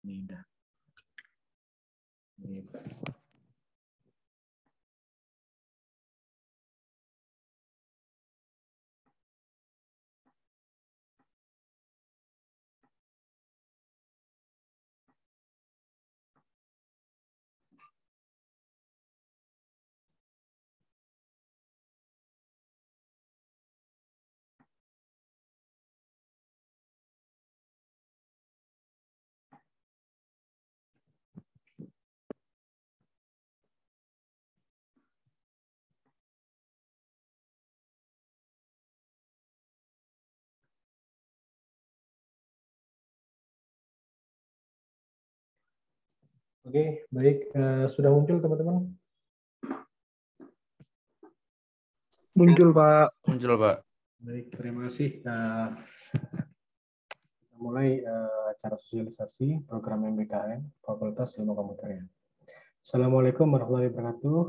Ini udah. Ini. Oke, baik. Sudah muncul teman-teman? Muncul, Pak. Muncul, Pak. Baik, terima kasih. Kita mulai acara sosialisasi program MBKM Fakultas Ilmu Komputer. Assalamualaikum warahmatullahi wabarakatuh.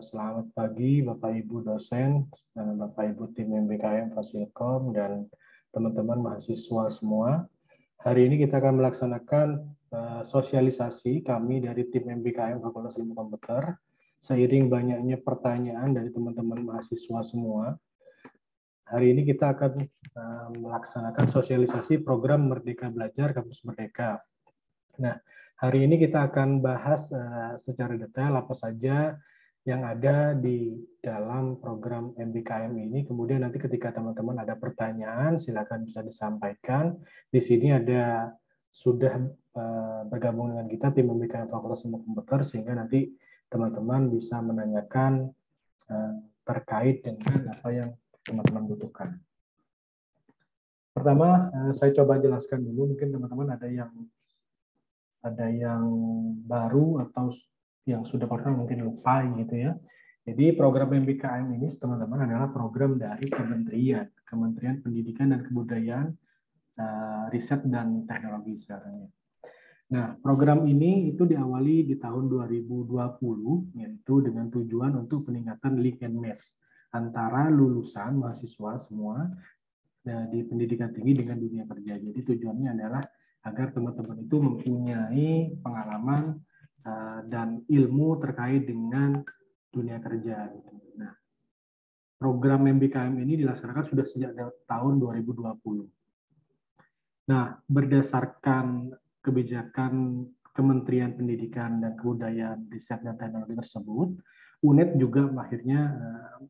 Selamat pagi Bapak Ibu dosen, Bapak Ibu tim MBKM Fasilkom, dan teman-teman mahasiswa semua. Hari ini kita akan melaksanakan sosialisasi kami dari tim MBKM Fakultas Ilmu Komputer. Seiring banyaknya pertanyaan dari teman-teman mahasiswa semua, hari ini kita akan melaksanakan sosialisasi program Merdeka Belajar Kampus Merdeka. Nah, hari ini kita akan bahas secara detail apa saja yang ada di dalam program MBKM ini. Kemudian nanti ketika teman-teman ada pertanyaan, silakan bisa disampaikan. Di sini ada sudah bergabung dengan kita tim MBKM Fakultas Ilmu Komputer, sehingga nanti teman-teman bisa menanyakan terkait dengan apa yang teman-teman butuhkan. Pertama, saya coba jelaskan dulu, mungkin teman-teman ada yang baru atau yang sudah pernah mungkin lupa gitu ya. Jadi program MBKM ini teman-teman adalah program dari Kementerian Pendidikan dan Kebudayaan, Riset dan Teknologi sekarang. Nah, program ini itu diawali di tahun 2020, yaitu dengan tujuan untuk peningkatan link and match antara lulusan mahasiswa semua di pendidikan tinggi dengan dunia kerja. Jadi tujuannya adalah agar teman-teman itu mempunyai pengalaman dan ilmu terkait dengan dunia kerja. Nah, program MBKM ini dilaksanakan sudah sejak tahun 2020. Nah, berdasarkan kebijakan Kementerian Pendidikan dan Kebudayaan, Riset dan Teknologi tersebut, UNED juga akhirnya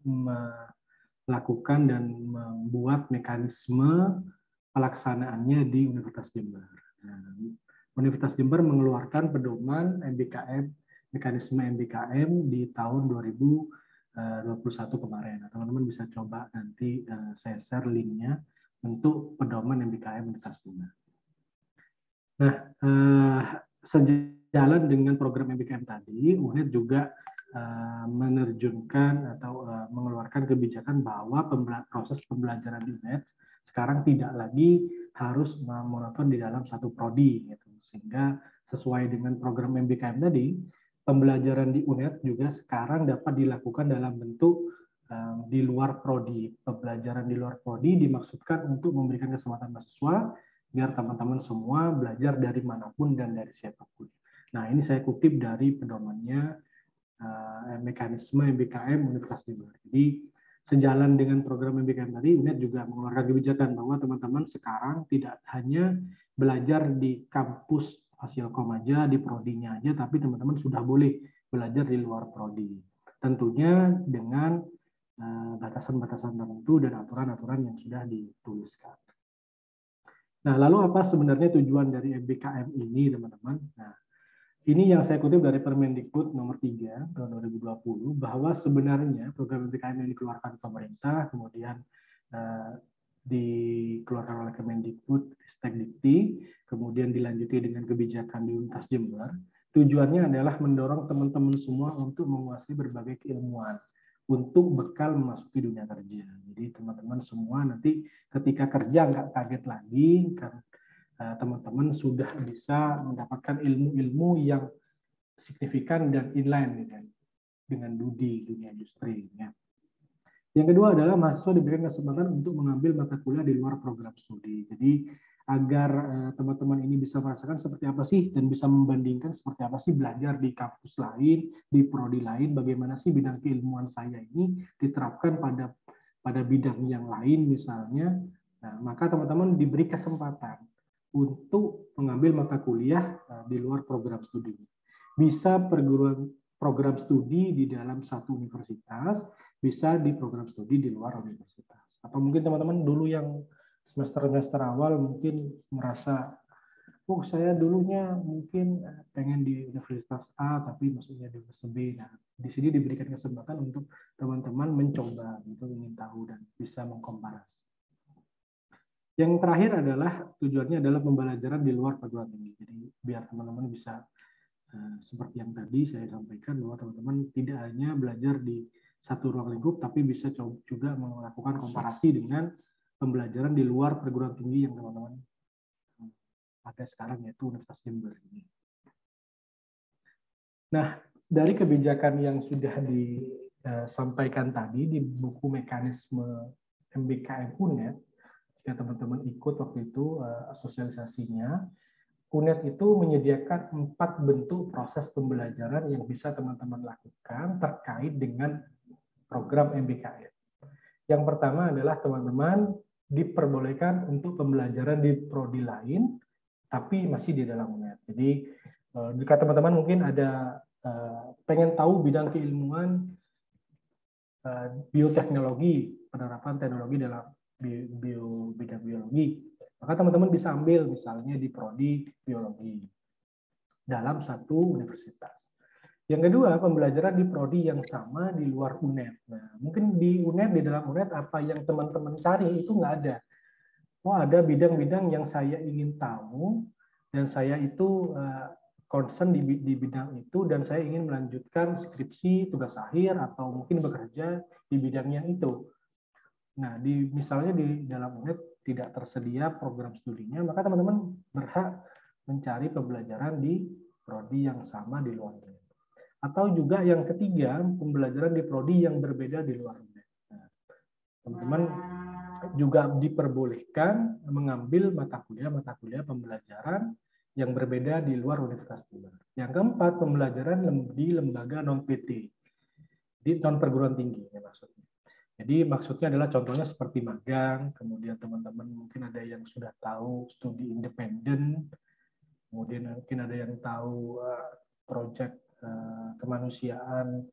melakukan dan membuat mekanisme pelaksanaannya di Universitas Jember. Nah, Universitas Jember mengeluarkan pedoman MBKM, mekanisme MBKM di tahun 2021 kemarin. Teman-teman bisa coba nanti saya share linknya untuk pedoman MBKM Universitas Jember. Nah, sejalan dengan program MBKM tadi, UNED juga menerjunkan atau mengeluarkan kebijakan bahwa proses pembelajaran di UNED sekarang tidak lagi harus monoton di dalam satu prodi, gitu. Sehingga sesuai dengan program MBKM tadi, pembelajaran di UNED juga sekarang dapat dilakukan dalam bentuk di luar prodi. Pembelajaran di luar prodi dimaksudkan untuk memberikan kesempatan mahasiswa biar teman-teman semua belajar dari manapun dan dari siapapun. Nah, ini saya kutip dari pedomannya mekanisme MBKM Universitas Jember. Jadi, sejalan dengan program MBKM tadi, UNED juga mengeluarkan kebijakan bahwa teman-teman sekarang tidak hanya belajar di kampus Fasilkom aja, di prodinya aja, tapi teman-teman sudah boleh belajar di luar prodi. Tentunya dengan batasan-batasan tertentu dan aturan-aturan yang sudah dituliskan. Nah, lalu apa sebenarnya tujuan dari MBKM ini, teman-teman? Nah, ini yang saya kutip dari Permendikbud nomor 3 tahun 2020, bahwa sebenarnya program MBKM yang dikeluarkan pemerintah, kemudian dikeluarkan oleh Kemendikbud, Ristekdikti, kemudian dilanjuti dengan kebijakan di Universitas Jember, tujuannya adalah mendorong teman-teman semua untuk menguasai berbagai keilmuan untuk bekal memasuki dunia kerja. Jadi teman-teman semua nanti ketika kerja nggak kaget lagi, kan teman-teman sudah bisa mendapatkan ilmu-ilmu yang signifikan dan inline dengan dunia industri. Ya. Yang kedua adalah mahasiswa diberikan kesempatan untuk mengambil mata kuliah di luar program studi. Jadi agar teman-teman ini bisa merasakan seperti apa sih dan bisa membandingkan seperti apa sih belajar di kampus lain, di prodi lain, bagaimana sih bidang keilmuan saya ini diterapkan pada bidang yang lain misalnya. Nah, maka teman-teman diberi kesempatan untuk mengambil mata kuliah di luar program studi. Bisa perguruan program studi di dalam satu universitas, bisa di program studi di luar universitas. Atau mungkin teman-teman dulu yang semester awal mungkin merasa, oh saya dulunya mungkin pengen di Universitas A tapi maksudnya di Universitas B. Nah, di sini diberikan kesempatan untuk teman-teman mencoba, gitu, ingin tahu dan bisa mengkomparasi. Yang terakhir adalah tujuannya adalah pembelajaran di luar perguruan tinggi. Jadi biar teman-teman bisa seperti yang tadi saya sampaikan bahwa teman-teman tidak hanya belajar di satu ruang lingkup, tapi bisa juga melakukan komparasi dengan pembelajaran di luar perguruan tinggi yang teman-teman ada sekarang, yaitu Universitas Jember. Nah, dari kebijakan yang sudah disampaikan tadi di buku mekanisme MBKM UNED, jika teman-teman ikut waktu itu sosialisasinya, UNED itu menyediakan 4 bentuk proses pembelajaran yang bisa teman-teman lakukan terkait dengan program MBKM. Yang pertama adalah teman-teman diperbolehkan untuk pembelajaran di prodi lain, tapi masih di dalam UNED. Jadi jika teman-teman mungkin ada pengen tahu bidang keilmuan bioteknologi, penerapan teknologi dalam bidang biologi, maka teman-teman bisa ambil misalnya di prodi biologi dalam satu universitas. Yang kedua, pembelajaran di prodi yang sama di luar UNED. Nah, mungkin di UNED, di dalam UNED, apa yang teman-teman cari itu nggak ada. Oh, ada bidang-bidang yang saya ingin tahu, dan saya itu concern di bidang itu, dan saya ingin melanjutkan skripsi, tugas akhir, atau mungkin bekerja di bidangnya itu. Nah, misalnya di dalam UNED tidak tersedia program studinya, maka teman-teman berhak mencari pembelajaran di prodi yang sama di luar UNED. Atau juga yang ketiga, pembelajaran di prodi yang berbeda di luar UNED. Nah, teman-teman juga diperbolehkan mengambil mata kuliah pembelajaran yang berbeda di luar Universitas Jember. Yang keempat, pembelajaran di lembaga non-PT, di non-perguruan tinggi ya maksudnya. Jadi maksudnya adalah contohnya seperti magang, kemudian teman-teman mungkin ada yang sudah tahu studi independen, kemudian mungkin ada yang tahu proyek kemanusiaan,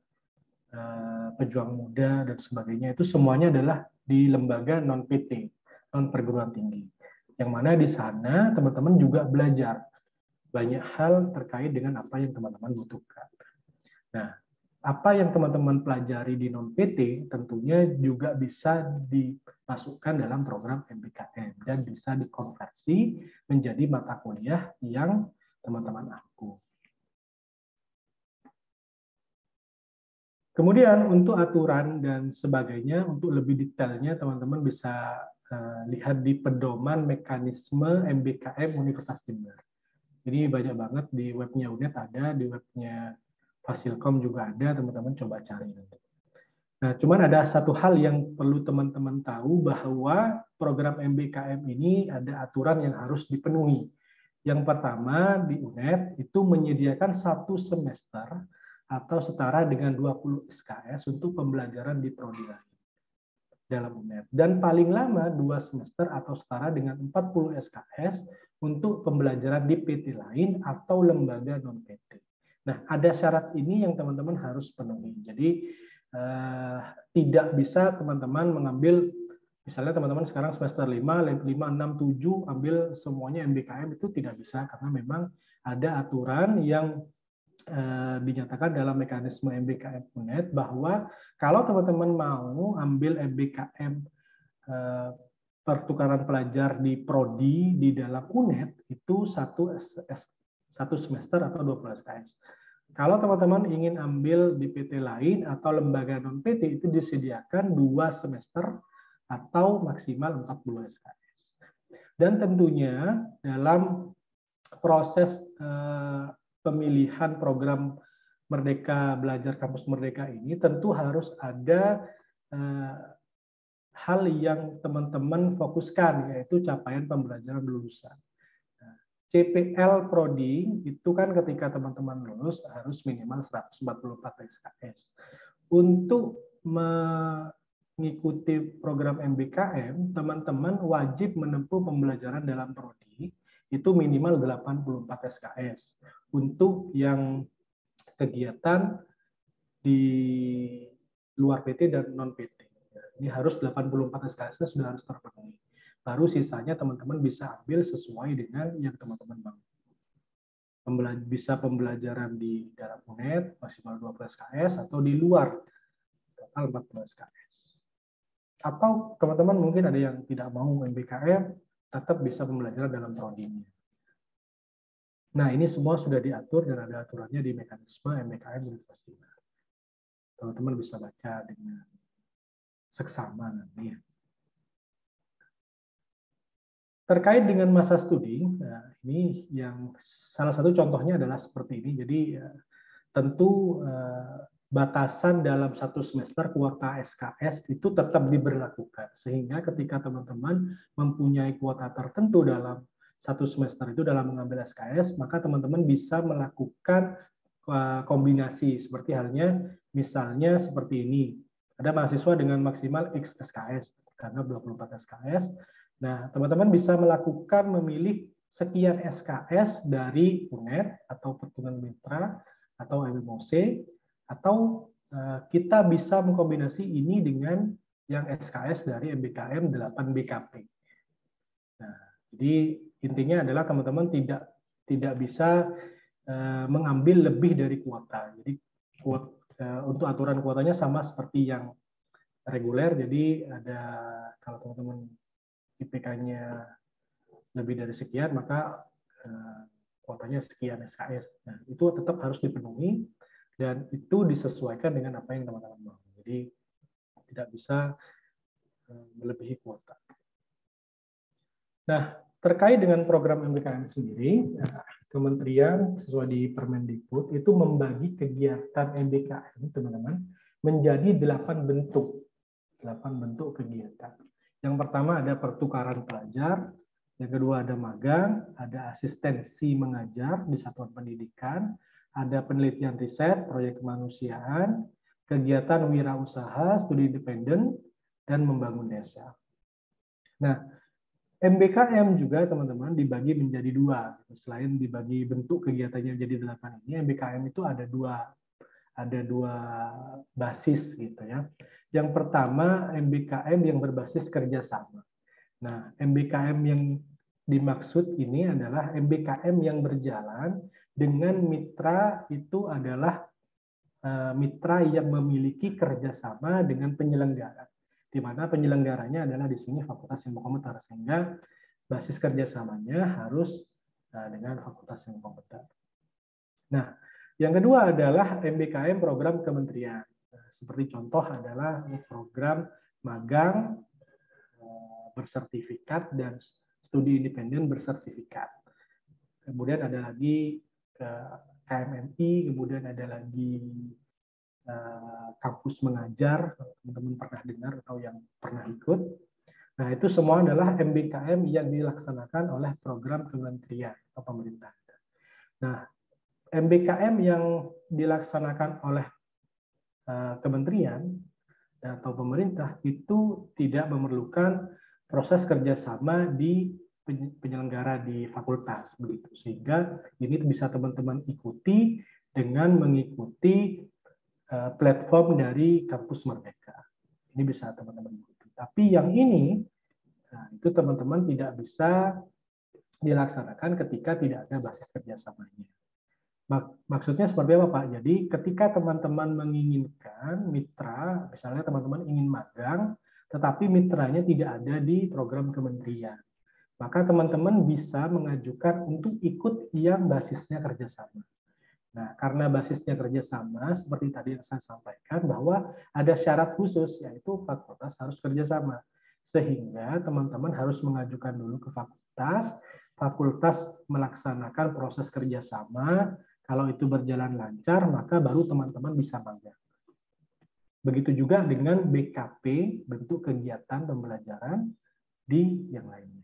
pejuang muda, dan sebagainya. Itu semuanya adalah di lembaga non-PT, non-perguruan tinggi. Yang mana di sana teman-teman juga belajar banyak hal terkait dengan apa yang teman-teman butuhkan. Nah, apa yang teman-teman pelajari di non-PT tentunya juga bisa dimasukkan dalam program MBKM dan bisa dikonversi menjadi mata kuliah yang teman-teman ampu. Kemudian untuk aturan dan sebagainya, untuk lebih detailnya teman-teman bisa lihat di pedoman mekanisme MBKM Universitas Jember. Ini banyak banget di webnya UNED ada, di webnya Fasilkom juga ada, teman-teman coba cari nanti. Nah, cuman ada satu hal yang perlu teman-teman tahu, bahwa program MBKM ini ada aturan yang harus dipenuhi. Yang pertama, di UNED itu menyediakan 1 semester atau setara dengan 20 SKS untuk pembelajaran di prodi lain dalam UNED. Dan paling lama 2 semester atau setara dengan 40 SKS untuk pembelajaran di PT lain atau lembaga non-PT. Nah, ada syarat ini yang teman-teman harus penuhi. Jadi, tidak bisa teman-teman mengambil, misalnya teman-teman sekarang semester 5, 6, 7, ambil semuanya MBKM, itu tidak bisa, karena memang ada aturan yang dinyatakan dalam mekanisme MBKM UNED bahwa kalau teman-teman mau ambil MBKM pertukaran pelajar di prodi di dalam UNED itu satu semester atau 20 SKS. Kalau teman-teman ingin ambil di PT lain atau lembaga non-PT itu disediakan 2 semester atau maksimal 40 SKS. Dan tentunya dalam proses pemilihan program Merdeka Belajar Kampus Merdeka ini tentu harus ada hal yang teman-teman fokuskan, yaitu capaian pembelajaran lulusan. Nah, CPL Prodi itu kan ketika teman-teman lulus harus minimal 144 SKS. Untuk mengikuti program MBKM, teman-teman wajib menempuh pembelajaran dalam prodi itu minimal 84 SKS. Untuk yang kegiatan di luar PT dan non PT. Ini harus 84 SKS sudah harus terpenuhi. Baru sisanya teman-teman bisa ambil sesuai dengan yang teman-teman mau. Bisa pembelajaran di dalam UNED maksimal 20 SKS atau di luar total 40 SKS. Atau teman-teman mungkin ada yang tidak mau MBKM, tetap bisa pembelajaran dalam prodinya. Nah, ini semua sudah diatur dan ada aturannya di mekanisme MBKM Universitas. Teman-teman bisa baca dengan seksama nanti. Terkait dengan masa studi, nah ini yang salah satu contohnya adalah seperti ini. Jadi tentu batasan dalam satu semester kuota SKS itu tetap diberlakukan. Sehingga ketika teman-teman mempunyai kuota tertentu dalam satu semester itu dalam mengambil SKS, maka teman-teman bisa melakukan kombinasi seperti halnya misalnya seperti ini. Ada mahasiswa dengan maksimal X SKS, karena 24 SKS. Nah, teman-teman bisa melakukan memilih sekian SKS dari UNED atau Pertukaran Mitra atau MMOC, atau kita bisa mengkombinasi ini dengan yang SKS dari MBKM 8 BKP. Nah, jadi intinya adalah teman-teman tidak bisa mengambil lebih dari kuota. Jadi untuk aturan kuotanya sama seperti yang reguler. Jadi ada kalau teman-teman IPK-nya lebih dari sekian, maka kuotanya sekian SKS. Nah, itu tetap harus dipenuhi dan itu disesuaikan dengan apa yang teman-teman mau. Jadi tidak bisa melebihi kuota. Nah, terkait dengan program MBKM sendiri, Kementerian sesuai di Permendikbud itu membagi kegiatan MBKM, teman-teman, menjadi 8 bentuk. 8 bentuk kegiatan. Yang pertama ada pertukaran pelajar, yang kedua ada magang, ada asistensi mengajar di satuan pendidikan, ada penelitian riset, proyek kemanusiaan, kegiatan wirausaha, studi independen, dan membangun desa. Nah, MBKM juga teman-teman dibagi menjadi 2. Selain dibagi bentuk kegiatannya menjadi 8 ini, MBKM itu ada dua basis gitu ya. Yang pertama MBKM yang berbasis kerjasama. Nah, MBKM yang dimaksud ini adalah MBKM yang berjalan dengan mitra itu adalah mitra yang memiliki kerjasama dengan penyelenggara, di mana penyelenggaranya adalah di sini Fakultas Ilmu Komputer, sehingga basis kerjasamanya harus dengan Fakultas Ilmu Komputer. Nah, yang kedua adalah MBKM program kementerian. Seperti contoh adalah program magang bersertifikat dan studi independen bersertifikat. Kemudian ada lagi KMMI, kemudian ada lagi kampus mengajar, teman-teman pernah dengar atau yang pernah ikut. Nah, itu semua adalah MBKM yang dilaksanakan oleh program kementerian atau pemerintah. Nah, MBKM yang dilaksanakan oleh kementerian atau pemerintah itu tidak memerlukan proses kerjasama di penyelenggara di fakultas, begitu. Sehingga ini bisa teman-teman ikuti dengan mengikuti platform dari Kampus Merdeka. Ini bisa teman-teman ikuti. Tapi yang ini, itu teman-teman tidak bisa dilaksanakan ketika tidak ada basis kerjasamanya. Maksudnya seperti apa, Pak? Jadi ketika teman-teman menginginkan mitra, misalnya teman-teman ingin magang, tetapi mitranya tidak ada di program kementerian, maka teman-teman bisa mengajukan untuk ikut yang basisnya kerjasama. Nah, karena basisnya kerjasama, seperti tadi yang saya sampaikan, bahwa ada syarat khusus, yaitu fakultas harus kerjasama. Sehingga teman-teman harus mengajukan dulu ke fakultas, fakultas melaksanakan proses kerjasama. Kalau itu berjalan lancar, maka baru teman-teman bisa magang. Begitu juga dengan BKP, bentuk kegiatan pembelajaran di yang lainnya.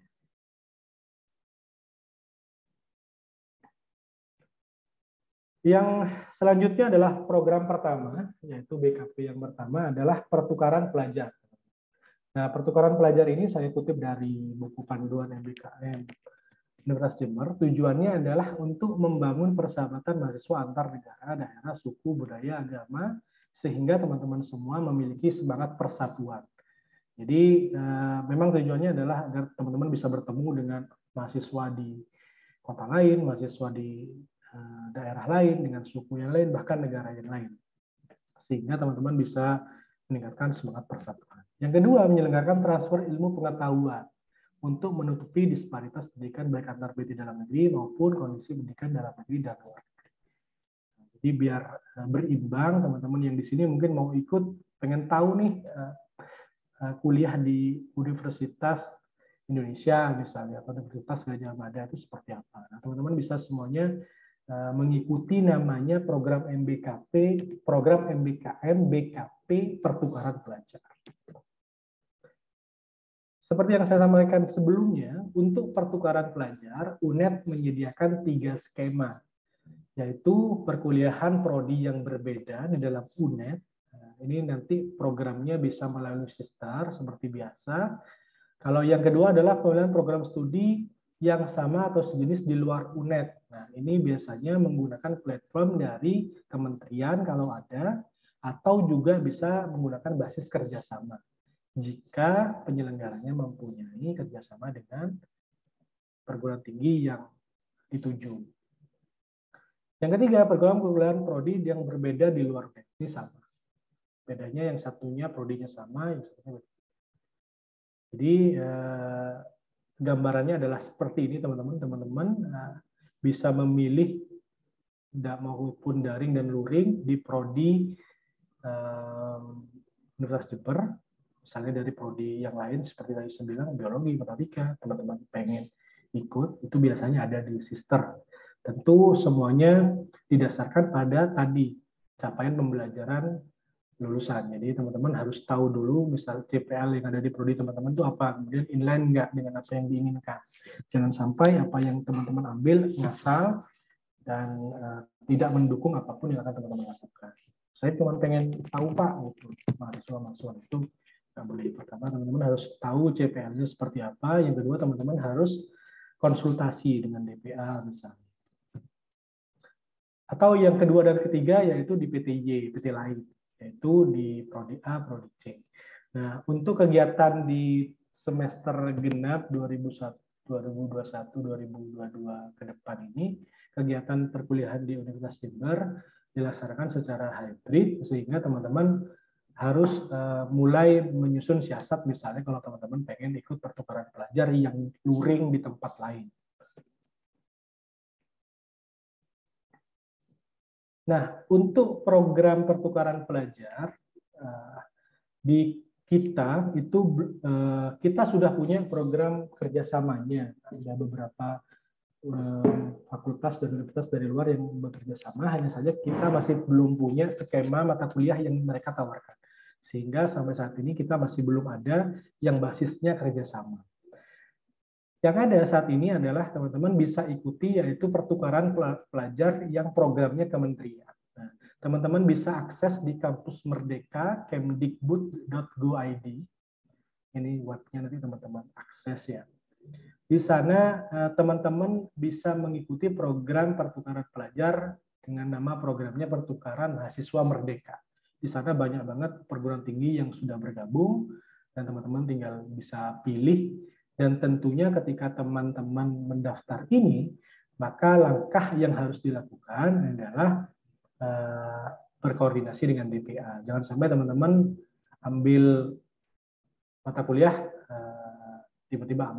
Yang selanjutnya adalah program pertama, yaitu BKP yang pertama adalah pertukaran pelajar. Nah, pertukaran pelajar ini saya kutip dari buku panduan MBKM Universitas Jember. Tujuannya adalah untuk membangun persahabatan mahasiswa antar negara, daerah, suku, budaya, agama, sehingga teman-teman semua memiliki semangat persatuan. Jadi memang tujuannya adalah agar teman-teman bisa bertemu dengan mahasiswa di kota lain, mahasiswa di daerah lain, dengan suku yang lain, bahkan negara yang lain. Sehingga teman-teman bisa meningkatkan semangat persatuan. Yang kedua, menyelenggarakan transfer ilmu pengetahuan untuk menutupi disparitas pendidikan baik antar PTN dalam negeri maupun kondisi pendidikan dalam negeri dan luar negeri. Jadi biar berimbang, teman-teman yang di sini mungkin mau ikut, pengen tahu nih kuliah di Universitas Indonesia misalnya, atau Universitas Gadjah Mada itu seperti apa. Nah, teman-teman bisa semuanya mengikuti namanya program MBKP, program MBKM BKP pertukaran pelajar. Seperti yang saya sampaikan sebelumnya, untuk pertukaran pelajar, UNED menyediakan 3 skema, yaitu perkuliahan prodi yang berbeda di dalam UNED. Ini nanti programnya bisa melalui sister seperti biasa. Kalau yang kedua adalah program studi yang sama atau sejenis di luar UNED. Nah, ini biasanya menggunakan platform dari kementerian kalau ada, atau juga bisa menggunakan basis kerjasama jika penyelenggaranya mempunyai kerjasama dengan perguruan tinggi yang dituju. Yang ketiga, perguruan prodi yang berbeda di luar UNED. Ini sama. Bedanya yang satunya prodinya sama, yang satunya berbeda. Jadi gambarannya adalah seperti ini, teman-teman bisa memilih maupun daring dan luring di prodi Universitas Jember, misalnya dari prodi yang lain seperti tadi saya bilang biologi, matematika, teman-teman pengen ikut, itu biasanya ada di sister. Tentu semuanya didasarkan pada tadi capaian pembelajaran lulusan. Jadi teman-teman harus tahu dulu misal CPL yang ada di prodi teman-teman itu apa, kemudian inline nggak dengan apa yang diinginkan. Jangan sampai apa yang teman-teman ambil ngasal dan tidak mendukung apapun yang akan teman-teman lakukan. Saya cuma pengen tahu Pak, gitu. Mahasiswa itu nggak boleh. Pertama teman-teman harus tahu CPL-nya seperti apa. Yang kedua teman-teman harus konsultasi dengan DPA misalnya. Atau yang kedua dan ketiga yaitu di PTY, PT lain, yaitu di Prodi A, Prodi C. Nah, untuk kegiatan di semester genap 2021-2022 ke depan ini, kegiatan perkuliahan di Universitas Jember dilaksanakan secara hybrid, sehingga teman-teman harus mulai menyusun siasat, misalnya kalau teman-teman pengen ikut pertukaran pelajar yang luring di tempat lain. Nah, untuk program pertukaran pelajar di kita itu kita sudah punya program kerjasamanya. Ada beberapa fakultas dan universitas dari luar yang bekerja sama, hanya saja kita masih belum punya skema mata kuliah yang mereka tawarkan. Sehingga sampai saat ini kita masih belum ada yang basisnya kerjasama. Yang ada saat ini adalah teman-teman bisa ikuti yaitu pertukaran pelajar yang programnya kementerian. Nah, teman-teman bisa akses di kampus Merdeka kemdikbud.go.id. Ini webnya nanti teman-teman akses ya. Di sana teman-teman bisa mengikuti program pertukaran pelajar dengan nama programnya Pertukaran Mahasiswa Merdeka. Di sana banyak banget perguruan tinggi yang sudah bergabung dan teman-teman tinggal bisa pilih. Dan tentunya ketika teman-teman mendaftar ini, maka langkah yang harus dilakukan adalah berkoordinasi dengan DPA. Jangan sampai teman-teman ambil mata kuliah, tiba-tiba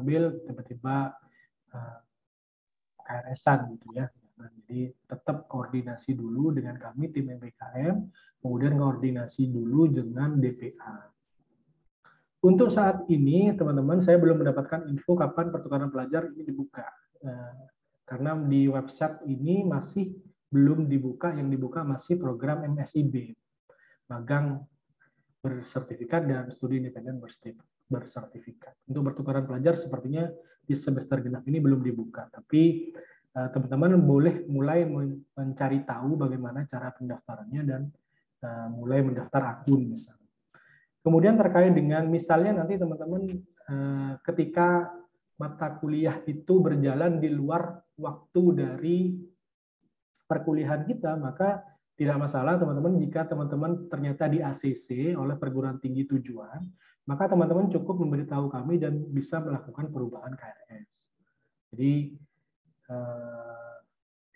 KRS-an gitu ya. Nah, jadi tetap koordinasi dulu dengan kami tim MBKM, kemudian koordinasi dulu dengan DPA. Untuk saat ini, teman-teman, saya belum mendapatkan info kapan pertukaran pelajar ini dibuka. Karena di website ini masih belum dibuka, yang dibuka masih program MSIB, magang bersertifikat dan studi independen bersertifikat. Untuk pertukaran pelajar sepertinya di semester genap ini belum dibuka, tapi teman-teman boleh mulai mencari tahu bagaimana cara pendaftarannya dan mulai mendaftar akun misalnya. Kemudian terkait dengan misalnya nanti teman-teman ketika mata kuliah itu berjalan di luar waktu dari perkuliahan kita, maka tidak masalah teman-teman jika teman-teman ternyata di ACC oleh perguruan tinggi tujuan, maka teman-teman cukup memberitahu kami dan bisa melakukan perubahan KRS. Jadi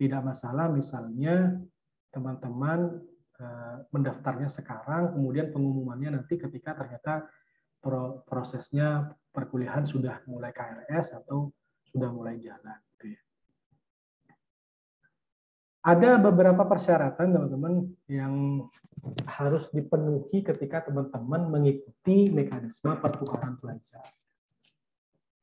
tidak masalah misalnya teman-teman mendaftarnya sekarang, kemudian pengumumannya nanti ketika ternyata prosesnya perkuliahan sudah mulai KRS atau sudah mulai jalan. Gitu ya. Ada beberapa persyaratan teman-teman yang harus dipenuhi ketika teman-teman mengikuti mekanisme pertukaran pelajar.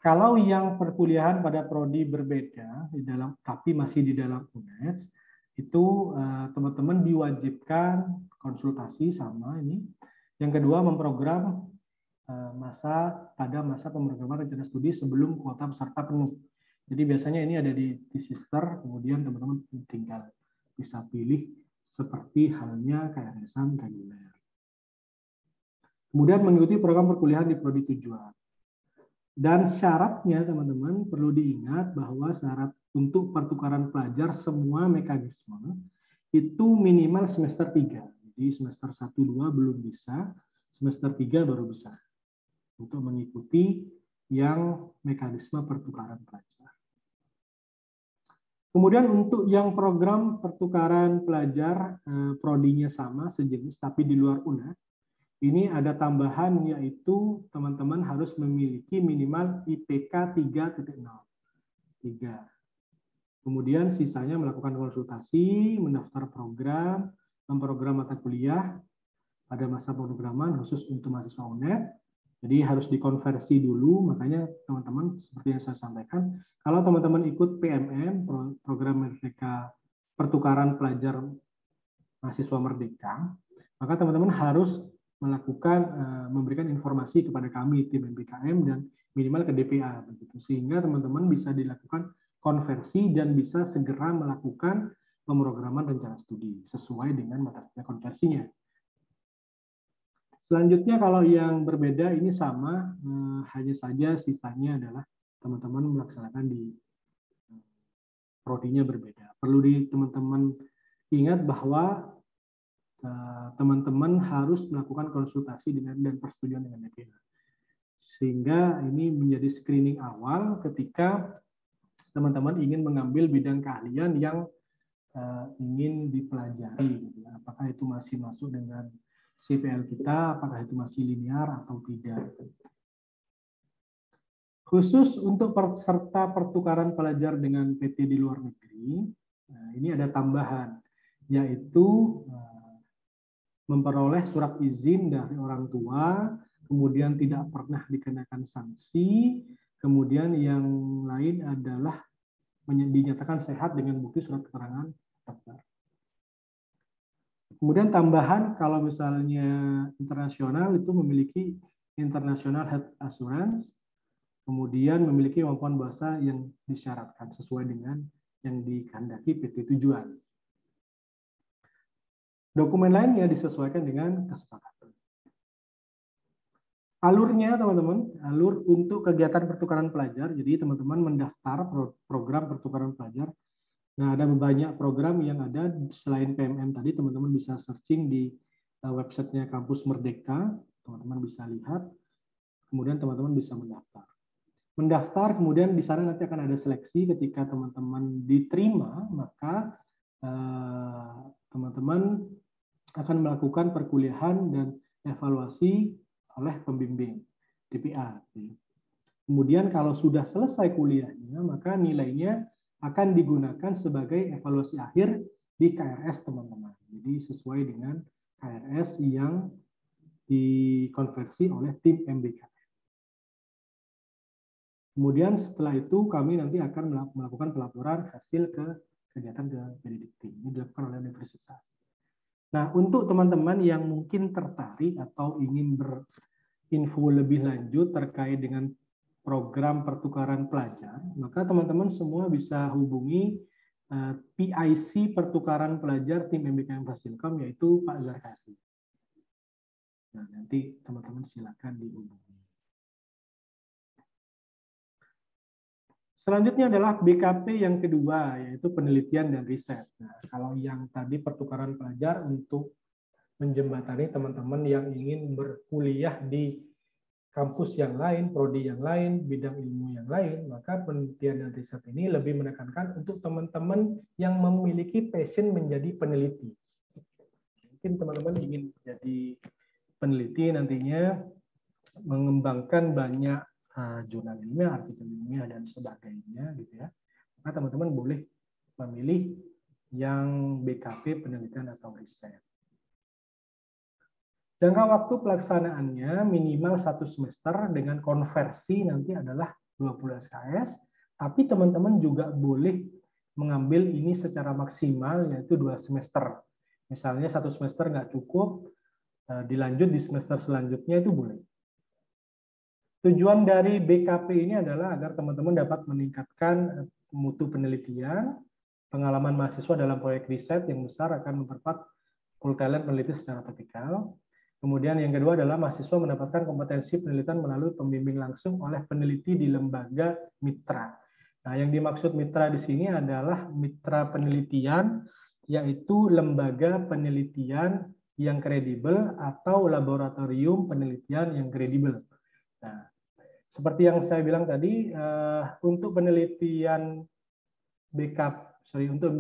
Kalau yang perkuliahan pada prodi berbeda tapi masih di dalam UNES, itu teman-teman diwajibkan konsultasi sama ini. Yang kedua, memprogram pada masa pemrograman rencana studi sebelum kuota peserta penuh. Jadi biasanya ini ada di sister, kemudian teman-teman tinggal bisa pilih seperti halnya KRS-an reguler. Kemudian mengikuti program perkuliahan di prodi tujuan. Dan syaratnya teman-teman perlu diingat bahwa syarat untuk pertukaran pelajar semua mekanisme itu minimal semester 3. Jadi semester 1-2 belum bisa, semester 3 baru bisa untuk mengikuti yang mekanisme pertukaran pelajar. Kemudian untuk yang program pertukaran pelajar prodinya sama sejenis tapi di luar UNED, ini ada tambahan yaitu teman-teman harus memiliki minimal IPK 3.0. 3. Kemudian sisanya melakukan konsultasi, mendaftar program, memprogram mata kuliah pada masa pemrograman khusus untuk mahasiswa UNED. Jadi harus dikonversi dulu, makanya teman-teman seperti yang saya sampaikan, kalau teman-teman ikut PMM, program Merdeka Pertukaran Pelajar Mahasiswa Merdeka, maka teman-teman harus melakukan memberikan informasi kepada kami tim MBKM dan minimal ke DPA begitu, sehingga teman-teman bisa dilakukan konversi dan bisa segera melakukan pemrograman rencana studi sesuai dengan mata kuliah konversinya. Selanjutnya kalau yang berbeda ini sama, hanya saja sisanya adalah teman-teman melaksanakan di prodinya berbeda. Perlu teman-teman ingat bahwa teman-teman harus melakukan konsultasi dan persetujuan dengan DPA. Sehingga ini menjadi screening awal ketika teman-teman ingin mengambil bidang keahlian yang ingin dipelajari. Apakah itu masih masuk dengan CPL kita, apakah itu masih linear atau tidak. Khusus untuk peserta pertukaran pelajar dengan PT di luar negeri, ini ada tambahan, yaitu memperoleh surat izin dari orang tua, kemudian tidak pernah dikenakan sanksi, kemudian yang lain adalah dinyatakan sehat dengan bukti surat keterangan dokter. Kemudian tambahan kalau misalnya internasional itu memiliki International Health Assurance, kemudian memiliki kemampuan bahasa yang disyaratkan sesuai dengan yang dikehendaki PT tujuan. Dokumen lainnya disesuaikan dengan kesepakatan. Alurnya teman-teman, alur untuk kegiatan pertukaran pelajar, jadi teman-teman mendaftar program pertukaran pelajar. Nah, ada banyak program yang ada selain PMM tadi, teman-teman bisa searching di websitenya Kampus Merdeka, teman-teman bisa lihat, kemudian teman-teman bisa mendaftar. Mendaftar, kemudian di sana nanti akan ada seleksi, ketika teman-teman diterima, maka teman-teman akan melakukan perkuliahan dan evaluasi oleh pembimbing DPA. Kemudian kalau sudah selesai kuliahnya, maka nilainya akan digunakan sebagai evaluasi akhir di KRS teman-teman. Jadi sesuai dengan KRS yang dikonversi oleh tim MBKM. Kemudian setelah itu kami nanti akan melakukan pelaporan hasil ke kegiatan ke Benedikti. Ini dilakukan oleh universitas. Nah, untuk teman-teman yang mungkin tertarik atau ingin berinfo lebih lanjut terkait dengan program pertukaran pelajar, maka teman-teman semua bisa hubungi PIC pertukaran pelajar tim MBKM Fasilkom, yaitu Pak Zarkasi. Nah, nanti teman-teman silakan dihubungi. Selanjutnya adalah BKP yang kedua, yaitu penelitian dan riset. Nah, kalau yang tadi pertukaran pelajar untuk menjembatani teman-teman yang ingin berkuliah di kampus yang lain, prodi yang lain, bidang ilmu yang lain, maka penelitian dan riset ini lebih menekankan untuk teman-teman yang memiliki passion menjadi peneliti. Mungkin teman-teman ingin jadi peneliti nantinya, mengembangkan banyak jurnal ilmiah, artikel ilmiah, dan sebagainya, gitu ya. Maka teman-teman boleh memilih yang BKP penelitian atau riset. Jangka waktu pelaksanaannya minimal 1 semester dengan konversi nanti adalah 20 SKS, tapi teman-teman juga boleh mengambil ini secara maksimal, yaitu 2 semester. Misalnya 1 semester nggak cukup, dilanjut di semester selanjutnya, itu boleh. Tujuan dari BKP ini adalah agar teman-teman dapat meningkatkan mutu penelitian, pengalaman mahasiswa dalam proyek riset yang besar akan memperkuat full talent peneliti secara vertikal. Kemudian yang kedua adalah mahasiswa mendapatkan kompetensi penelitian melalui pembimbing langsung oleh peneliti di lembaga mitra. Nah, yang dimaksud mitra di sini adalah mitra penelitian, yaitu lembaga penelitian yang kredibel atau laboratorium penelitian yang kredibel. Nah, seperti yang saya bilang tadi, untuk penelitian untuk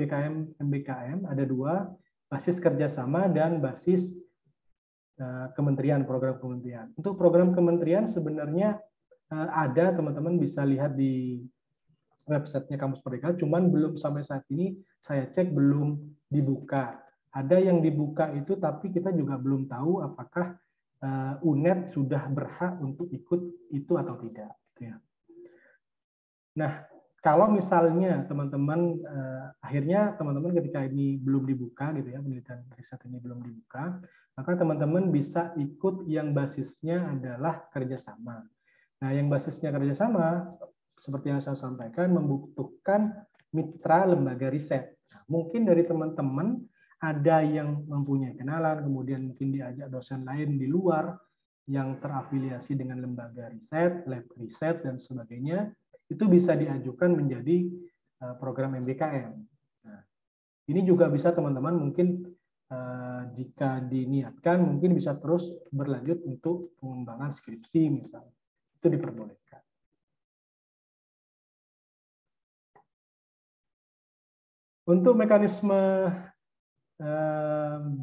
MBKM ada 2, basis kerjasama dan basis kementerian, program kementerian. Untuk program kementerian sebenarnya ada, teman-teman bisa lihat di websitenya Kampus Merdeka, cuman belum sampai saat ini saya cek belum dibuka. Ada yang dibuka itu, tapi kita juga belum tahu apakah UNED sudah berhak untuk ikut itu atau tidak. Nah, kalau misalnya teman-teman akhirnya teman-teman ketika ini belum dibuka, gitu ya, penelitian riset ini belum dibuka, maka teman-teman bisa ikut yang basisnya adalah kerjasama. Nah, yang basisnya kerjasama, seperti yang saya sampaikan, membutuhkan mitra lembaga riset. Nah, mungkin dari teman-teman ada yang mempunyai kenalan, kemudian mungkin diajak dosen lain di luar yang terafiliasi dengan lembaga riset, lab riset, dan sebagainya, itu bisa diajukan menjadi program MBKM. Nah, ini juga bisa teman-teman mungkin jika diniatkan mungkin bisa terus berlanjut untuk pengembangan skripsi misalnya. Itu diperbolehkan. Untuk mekanisme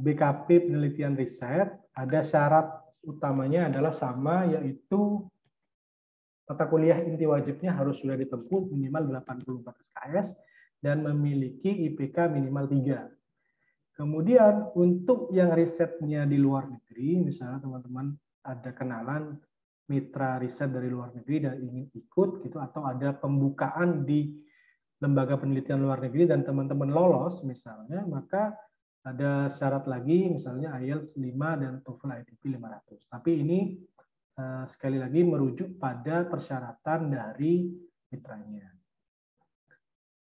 BKP penelitian riset, ada syarat utamanya adalah sama, yaitu mata kuliah inti wajibnya harus sudah ditempuh minimal 84 SKS dan memiliki IPK minimal 3. Kemudian untuk yang risetnya di luar negeri, misalnya teman-teman ada kenalan mitra riset dari luar negeri dan ingin ikut gitu, atau ada pembukaan di lembaga penelitian luar negeri dan teman-teman lolos misalnya, maka ada syarat lagi misalnya IELTS 5 dan TOEFL ITP 500. Tapi ini sekali lagi merujuk pada persyaratan dari mitranya.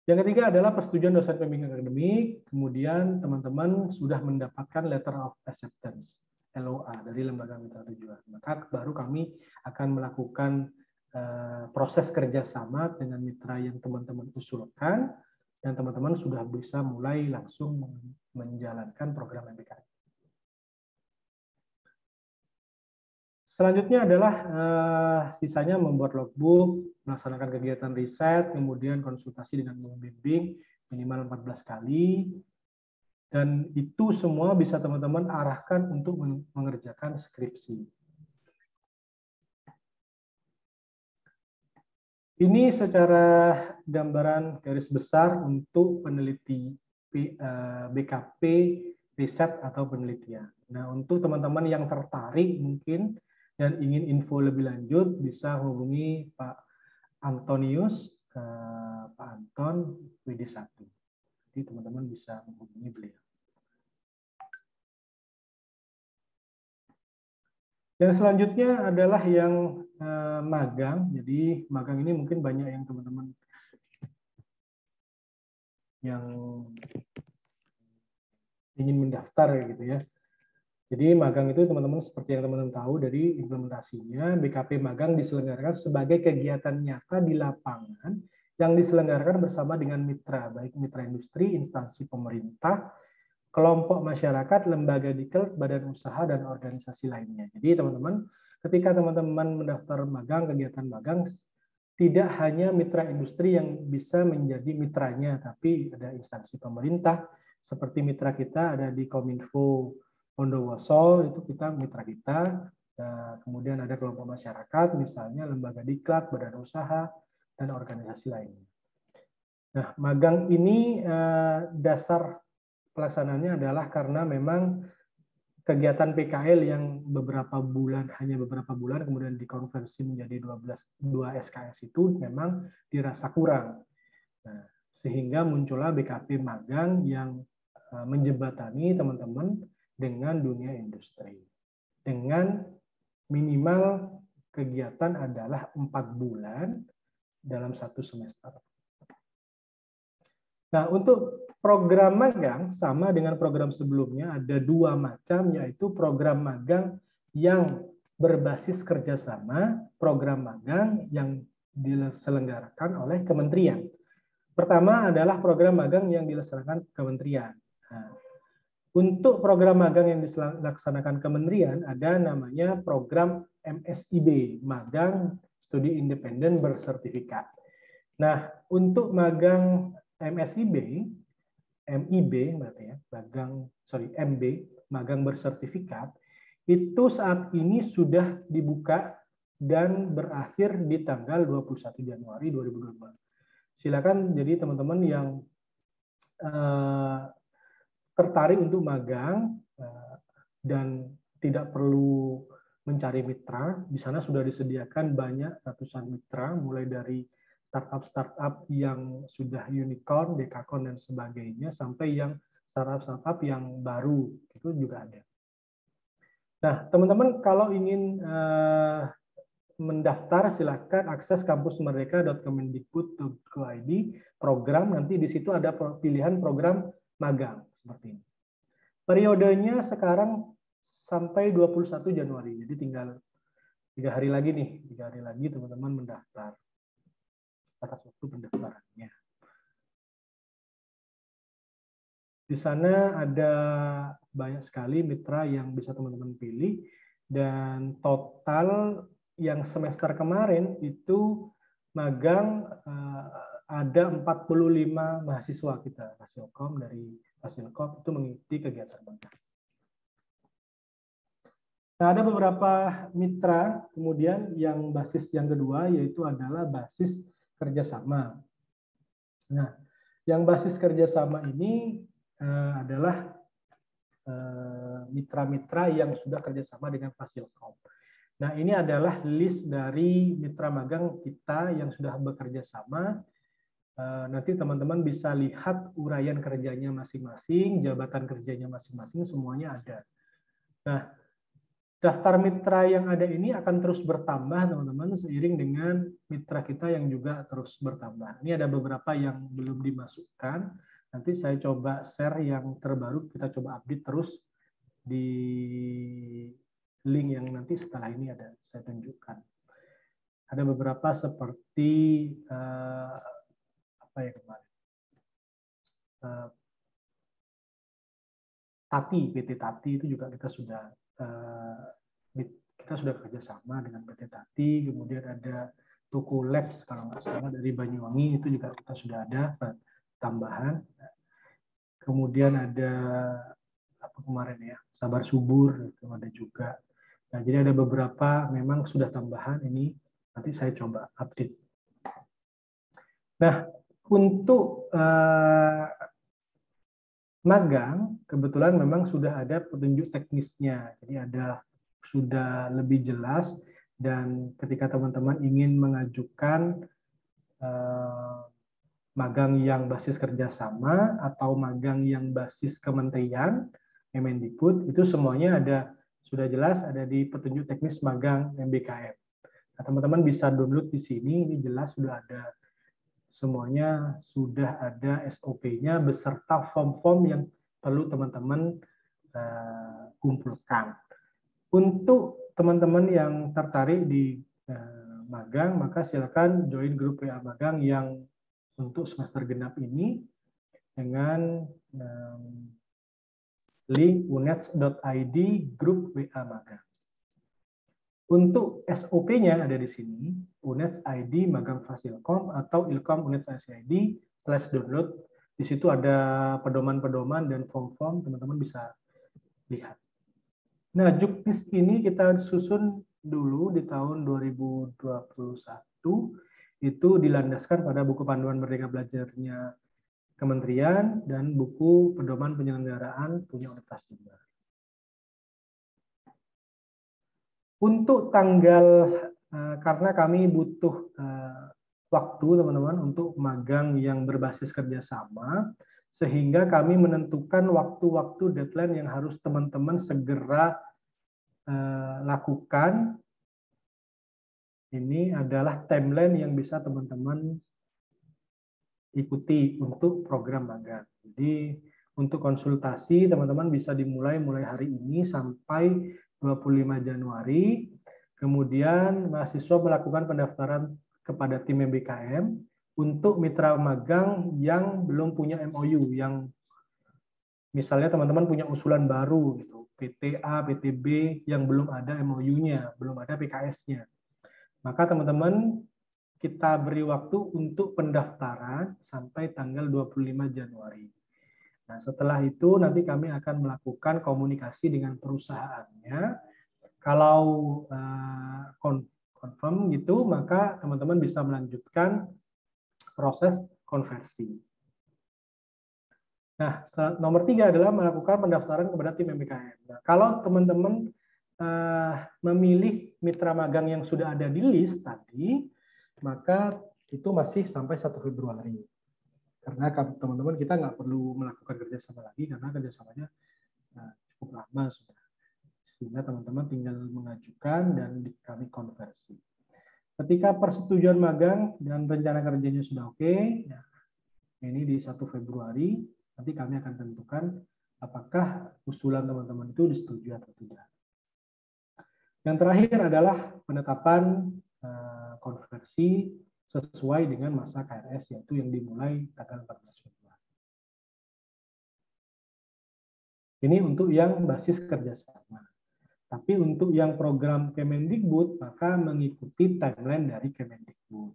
Yang ketiga adalah persetujuan dosen pembimbing akademik, kemudian teman-teman sudah mendapatkan letter of acceptance, LOA, dari lembaga mitra tujuan. Maka baru kami akan melakukan proses kerjasama dengan mitra yang teman-teman usulkan, dan teman-teman sudah bisa mulai langsung menjalankan program MBKM. Selanjutnya adalah sisanya membuat logbook, melaksanakan kegiatan riset, kemudian konsultasi dengan pembimbing minimal 14 kali, dan itu semua bisa teman-teman arahkan untuk mengerjakan skripsi. Ini secara gambaran garis besar untuk peneliti BKP riset atau penelitian. Nah, untuk teman-teman yang tertarik mungkin dan ingin info lebih lanjut, bisa hubungi Pak Antonius, Pak Anton WD1. Jadi teman-teman bisa menghubungi beliau. Yang selanjutnya adalah yang magang. Jadi magang ini mungkin banyak yang teman-teman yang ingin mendaftar gitu ya. Jadi magang itu teman-teman seperti yang teman-teman tahu dari implementasinya, BKP magang diselenggarakan sebagai kegiatan nyata di lapangan yang diselenggarakan bersama dengan mitra, baik mitra industri, instansi pemerintah, kelompok masyarakat, lembaga diklat, badan usaha, dan organisasi lainnya. Jadi teman-teman, ketika teman-teman mendaftar magang, kegiatan magang, tidak hanya mitra industri yang bisa menjadi mitranya, tapi ada instansi pemerintah, seperti mitra kita ada di Kominfo, Bondowoso, itu kita mitra kita. Nah, kemudian ada kelompok masyarakat, misalnya lembaga diklat, badan usaha, dan organisasi lainnya. Nah, magang ini dasar pelaksanaannya adalah karena memang kegiatan PKL yang hanya beberapa bulan, kemudian dikonversi menjadi 2 SKS itu memang dirasa kurang. Nah, sehingga muncullah BKP magang yang menjembatani teman-teman dengan dunia industri. Dengan minimal kegiatan adalah 4 bulan dalam 1 semester. Nah, untuk program magang sama dengan program sebelumnya, ada 2 macam, yaitu program magang yang berbasis kerjasama, program magang yang diselenggarakan oleh kementerian. Pertama adalah program magang yang dilaksanakan kementerian. Nah, untuk program magang yang dilaksanakan kementerian ada namanya program MSIB, Magang Studi Independen Bersertifikat. Nah, untuk magang MSIB, MIB berarti ya, MB, magang bersertifikat, itu saat ini sudah dibuka dan berakhir di tanggal 21 Januari 2022. Silakan jadi teman-teman yang tertarik untuk magang dan tidak perlu mencari mitra, di sana sudah disediakan banyak ratusan mitra, mulai dari startup-startup yang sudah unicorn, dekakorn, dan sebagainya, sampai yang startup-startup yang baru, itu juga ada. Nah, teman-teman kalau ingin mendaftar, silakan akses kampusmerdeka.kemendikbud.go.id, program, nanti di situ ada pilihan program magang, seperti ini. Periodenya sekarang sampai 21 Januari, jadi tinggal 3 hari lagi nih, 3 hari lagi teman-teman mendaftar. Atas waktu pendaftarannya. Di sana ada banyak sekali mitra yang bisa teman-teman pilih, dan total yang semester kemarin itu magang ada 45 mahasiswa kita Fasilkom, dari Fasilkom itu mengikuti kegiatan magang. Nah, ada beberapa mitra kemudian yang basis yang kedua yaitu adalah basis kerjasama. Nah, yang basis kerjasama ini adalah mitra-mitra yang sudah kerjasama dengan Fasilkom. Nah, ini adalah list dari mitra magang kita yang sudah bekerja sama. Nanti teman-teman bisa lihat uraian kerjanya masing-masing, jabatan kerjanya masing-masing, semuanya ada. Nah, daftar mitra yang ada ini akan terus bertambah, teman-teman, seiring dengan mitra kita yang juga terus bertambah. Ini ada beberapa yang belum dimasukkan. Nanti saya coba share yang terbaru, kita coba update terus di link yang nanti setelah ini ada saya tunjukkan. Ada beberapa seperti apa ya kemarin? Tati, PT Tati itu juga kita sudah kerjasama dengan PT Tati. Kemudian ada Tuku Labs kalau nggak salah dari Banyuwangi, itu juga kita sudah ada tambahan. Kemudian ada apa kemarin ya, Sabar Subur itu ada juga. Nah, jadi ada beberapa memang sudah tambahan, ini nanti saya coba update. Nah, untuk magang kebetulan memang sudah ada petunjuk teknisnya, jadi sudah lebih jelas, dan ketika teman-teman ingin mengajukan magang yang basis kerjasama atau magang yang basis kementerian, Kemendikbud, itu semuanya sudah jelas ada di petunjuk teknis magang MBKM. Nah, teman-teman bisa download di sini, ini jelas sudah ada semuanya, sudah ada SOP-nya beserta form-form yang perlu teman-teman kumpulkan. Untuk teman-teman yang tertarik di magang, maka silakan join grup WA magang yang untuk semester genap ini dengan link unets.id grup WA magang. Untuk SOP-nya ada di sini, Unets ID Magang Fasilkom atau Ilkom Unets ID /download. Di situ ada pedoman-pedoman dan form-form, teman-teman bisa lihat. Nah, juknis ini kita susun dulu di tahun 2021, itu dilandaskan pada buku panduan Merdeka Belajarnya Kementerian dan buku pedoman penyelenggaraan punya Universitas Jember. Untuk tanggal, karena kami butuh waktu teman-teman untuk magang yang berbasis kerjasama, sehingga kami menentukan waktu-waktu deadline yang harus teman-teman segera lakukan. Ini adalah timeline yang bisa teman-teman ikuti untuk program magang. Jadi untuk konsultasi teman-teman bisa dimulai mulai hari ini sampai 25 Januari, kemudian mahasiswa melakukan pendaftaran kepada tim MBKM untuk mitra magang yang belum punya MOU, yang misalnya teman-teman punya usulan baru, gitu, PTA, PTB yang belum ada MOU-nya, belum ada PKS-nya. Maka teman-teman kita beri waktu untuk pendaftaran sampai tanggal 25 Januari. Nah, setelah itu nanti kami akan melakukan komunikasi dengan perusahaannya. Kalau confirm gitu, maka teman-teman bisa melanjutkan proses konversi. Nah, nomor 3 adalah melakukan pendaftaran kepada tim MBKM. Nah, kalau teman-teman memilih mitra magang yang sudah ada di list tadi, maka itu masih sampai 1 Februari. Karena teman-teman kita nggak perlu melakukan kerjasama lagi karena kerjasamanya cukup lama sudah. Sehingga teman-teman tinggal mengajukan dan kami konversi. Ketika persetujuan magang dan rencana kerjanya sudah oke, ya, ini di 1 Februari, nanti kami akan tentukan apakah usulan teman-teman itu disetujui atau tidak. Yang terakhir adalah penetapan konversi sesuai dengan masa KRS, yaitu yang dimulai tanggal 14 Februari. Ini untuk yang basis kerjasama. Tapi untuk yang program Kemendikbud, maka mengikuti timeline dari Kemendikbud.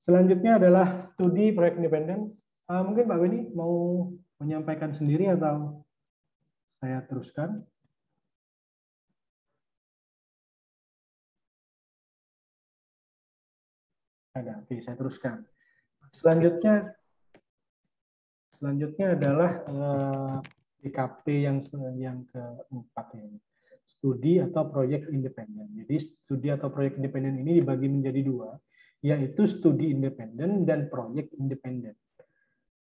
Selanjutnya adalah studi proyek independen. Mungkin Mbak Beni mau menyampaikan sendiri atau saya teruskan? Ada, oke, saya teruskan. Selanjutnya adalah PKP yang keempat ini, studi atau proyek independen. Jadi studi atau proyek independen ini dibagi menjadi 2, yaitu studi independen dan proyek independen.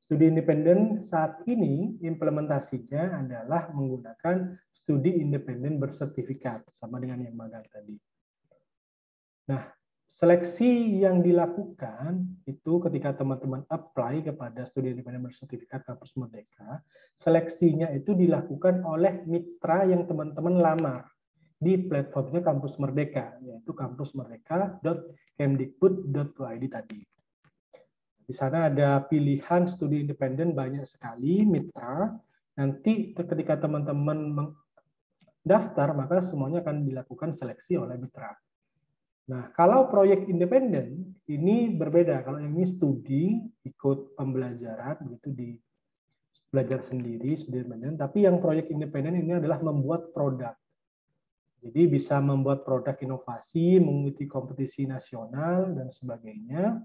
Studi independen saat ini implementasinya adalah menggunakan studi independen bersertifikat, sama dengan yang magang tadi. Nah, seleksi yang dilakukan itu ketika teman-teman apply kepada studi independen bersertifikat Kampus Merdeka, seleksinya itu dilakukan oleh mitra yang teman-teman lamar di platformnya Kampus Merdeka, yaitu kampusmerdeka.kemdikbud.id tadi. Di sana ada pilihan studi independen banyak sekali mitra. Nanti ketika teman-teman mendaftar, maka semuanya akan dilakukan seleksi oleh mitra. Nah, kalau proyek independen ini berbeda. Kalau yang ini studi ikut pembelajaran begitu di belajar sendiri, studi independen, tapi yang proyek independen ini adalah membuat produk. Jadi bisa membuat produk inovasi, mengikuti kompetisi nasional dan sebagainya.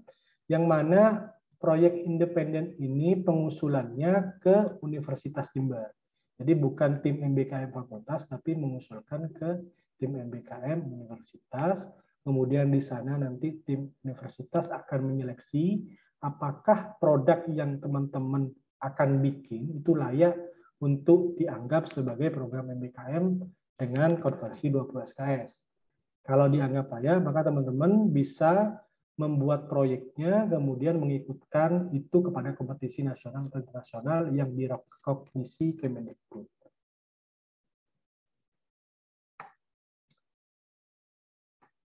Yang mana proyek independen ini pengusulannya ke Universitas Jember. Jadi bukan tim MBKM fakultas, tapi mengusulkan ke tim MBKM universitas. Kemudian di sana nanti tim universitas akan menyeleksi apakah produk yang teman-teman akan bikin itu layak untuk dianggap sebagai program MBKM dengan konversi 20 SKS. Kalau dianggap layak, maka teman-teman bisa membuat proyeknya, kemudian mengikutkan itu kepada kompetisi nasional atau internasional yang direkognisi Kemendikbud.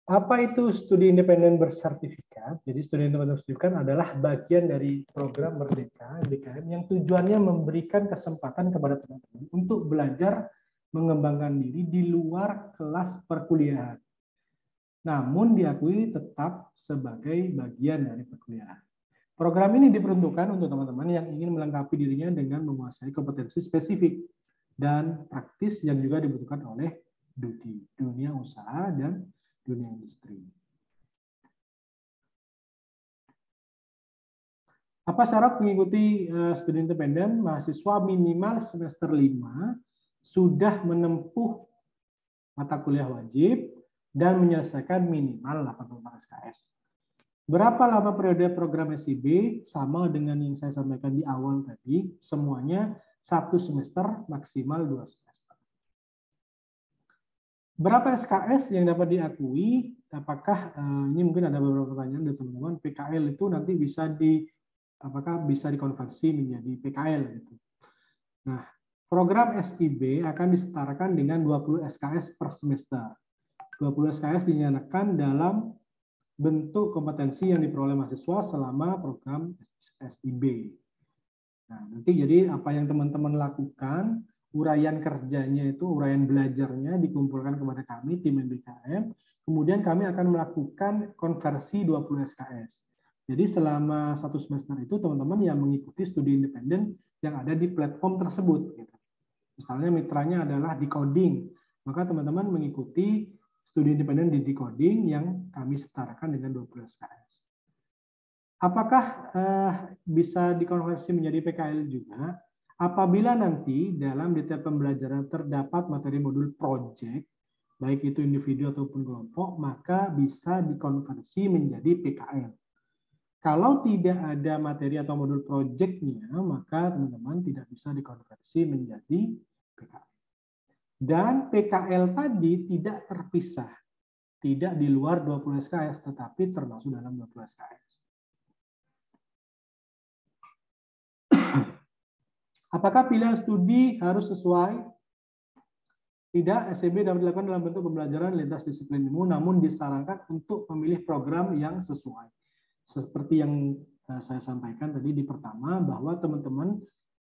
Apa itu studi independen bersertifikat? Jadi studi independen bersertifikat adalah bagian dari program Merdeka MBKM yang tujuannya memberikan kesempatan kepada teman-teman untuk belajar mengembangkan diri di luar kelas perkuliahan. Namun diakui tetap sebagai bagian dari perkuliahan. Program ini diperuntukkan untuk teman-teman yang ingin melengkapi dirinya dengan menguasai kompetensi spesifik dan praktis yang juga dibutuhkan oleh dunia usaha dan dunia industri. Apa syarat mengikuti studi independen? Mahasiswa minimal semester 5 sudah menempuh mata kuliah wajib dan menyelesaikan minimal 84 SKS. Berapa lama periode program SIB? Sama dengan yang saya sampaikan di awal tadi, semuanya 1 semester maksimal 2 semester. Berapa SKS yang dapat diakui? Apakah ini mungkin ada beberapa pertanyaan dari teman-teman, PKL itu nanti apakah bisa dikonversi menjadi PKL gitu. Nah, program SIB akan disetarakan dengan 20 SKS per semester. 20 SKS dinyatakan dalam bentuk kompetensi yang diperoleh mahasiswa selama program SIB. Nah, nanti jadi apa yang teman-teman lakukan, uraian kerjanya itu, uraian belajarnya dikumpulkan kepada kami, tim MBKM, kemudian kami akan melakukan konversi 20 SKS. Jadi selama 1 semester itu teman-teman yang mengikuti studi independen yang ada di platform tersebut. Misalnya mitranya adalah Decoding, maka teman-teman mengikuti studi independen di Decoding yang kami setarakan dengan 20 SKS. Apakah bisa dikonversi menjadi PKL juga? Apabila nanti dalam detail pembelajaran terdapat materi modul project, baik itu individu ataupun kelompok, maka bisa dikonversi menjadi PKL. Kalau tidak ada materi atau modul project-nya, maka teman-teman tidak bisa dikonversi menjadi PKL. Dan PKL tadi tidak terpisah, tidak di luar 20 SKS, tetapi termasuk dalam 20 SKS. Apakah pilihan studi harus sesuai? Tidak, SIB dapat dilakukan dalam bentuk pembelajaran lintas disiplin ilmu, namun disarankan untuk memilih program yang sesuai. Seperti yang saya sampaikan tadi di pertama, bahwa teman-teman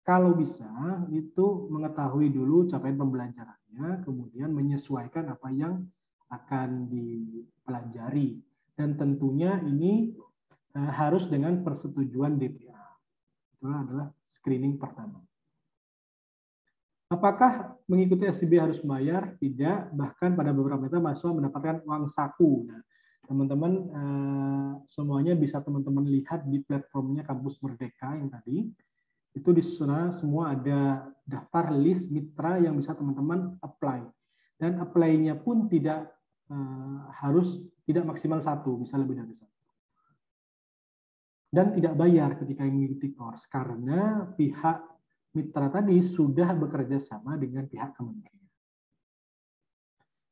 kalau bisa itu mengetahui dulu capaian pembelajarannya, kemudian menyesuaikan apa yang akan dipelajari. Dan tentunya ini harus dengan persetujuan DPA. Itu adalah screening pertama. Apakah mengikuti SIB harus membayar? Tidak, bahkan pada beberapa mata mahasiswa mendapatkan uang saku. Nah, teman-teman semuanya bisa teman-teman lihat di platformnya Kampus Merdeka yang tadi. Itu di sana semua ada daftar list mitra yang bisa teman-teman apply. Dan apply-nya pun tidak tidak maksimal 1, bisa lebih dari 1. Dan tidak bayar ketika mengikuti course, karena pihak mitra tadi sudah bekerja sama dengan pihak kementerian.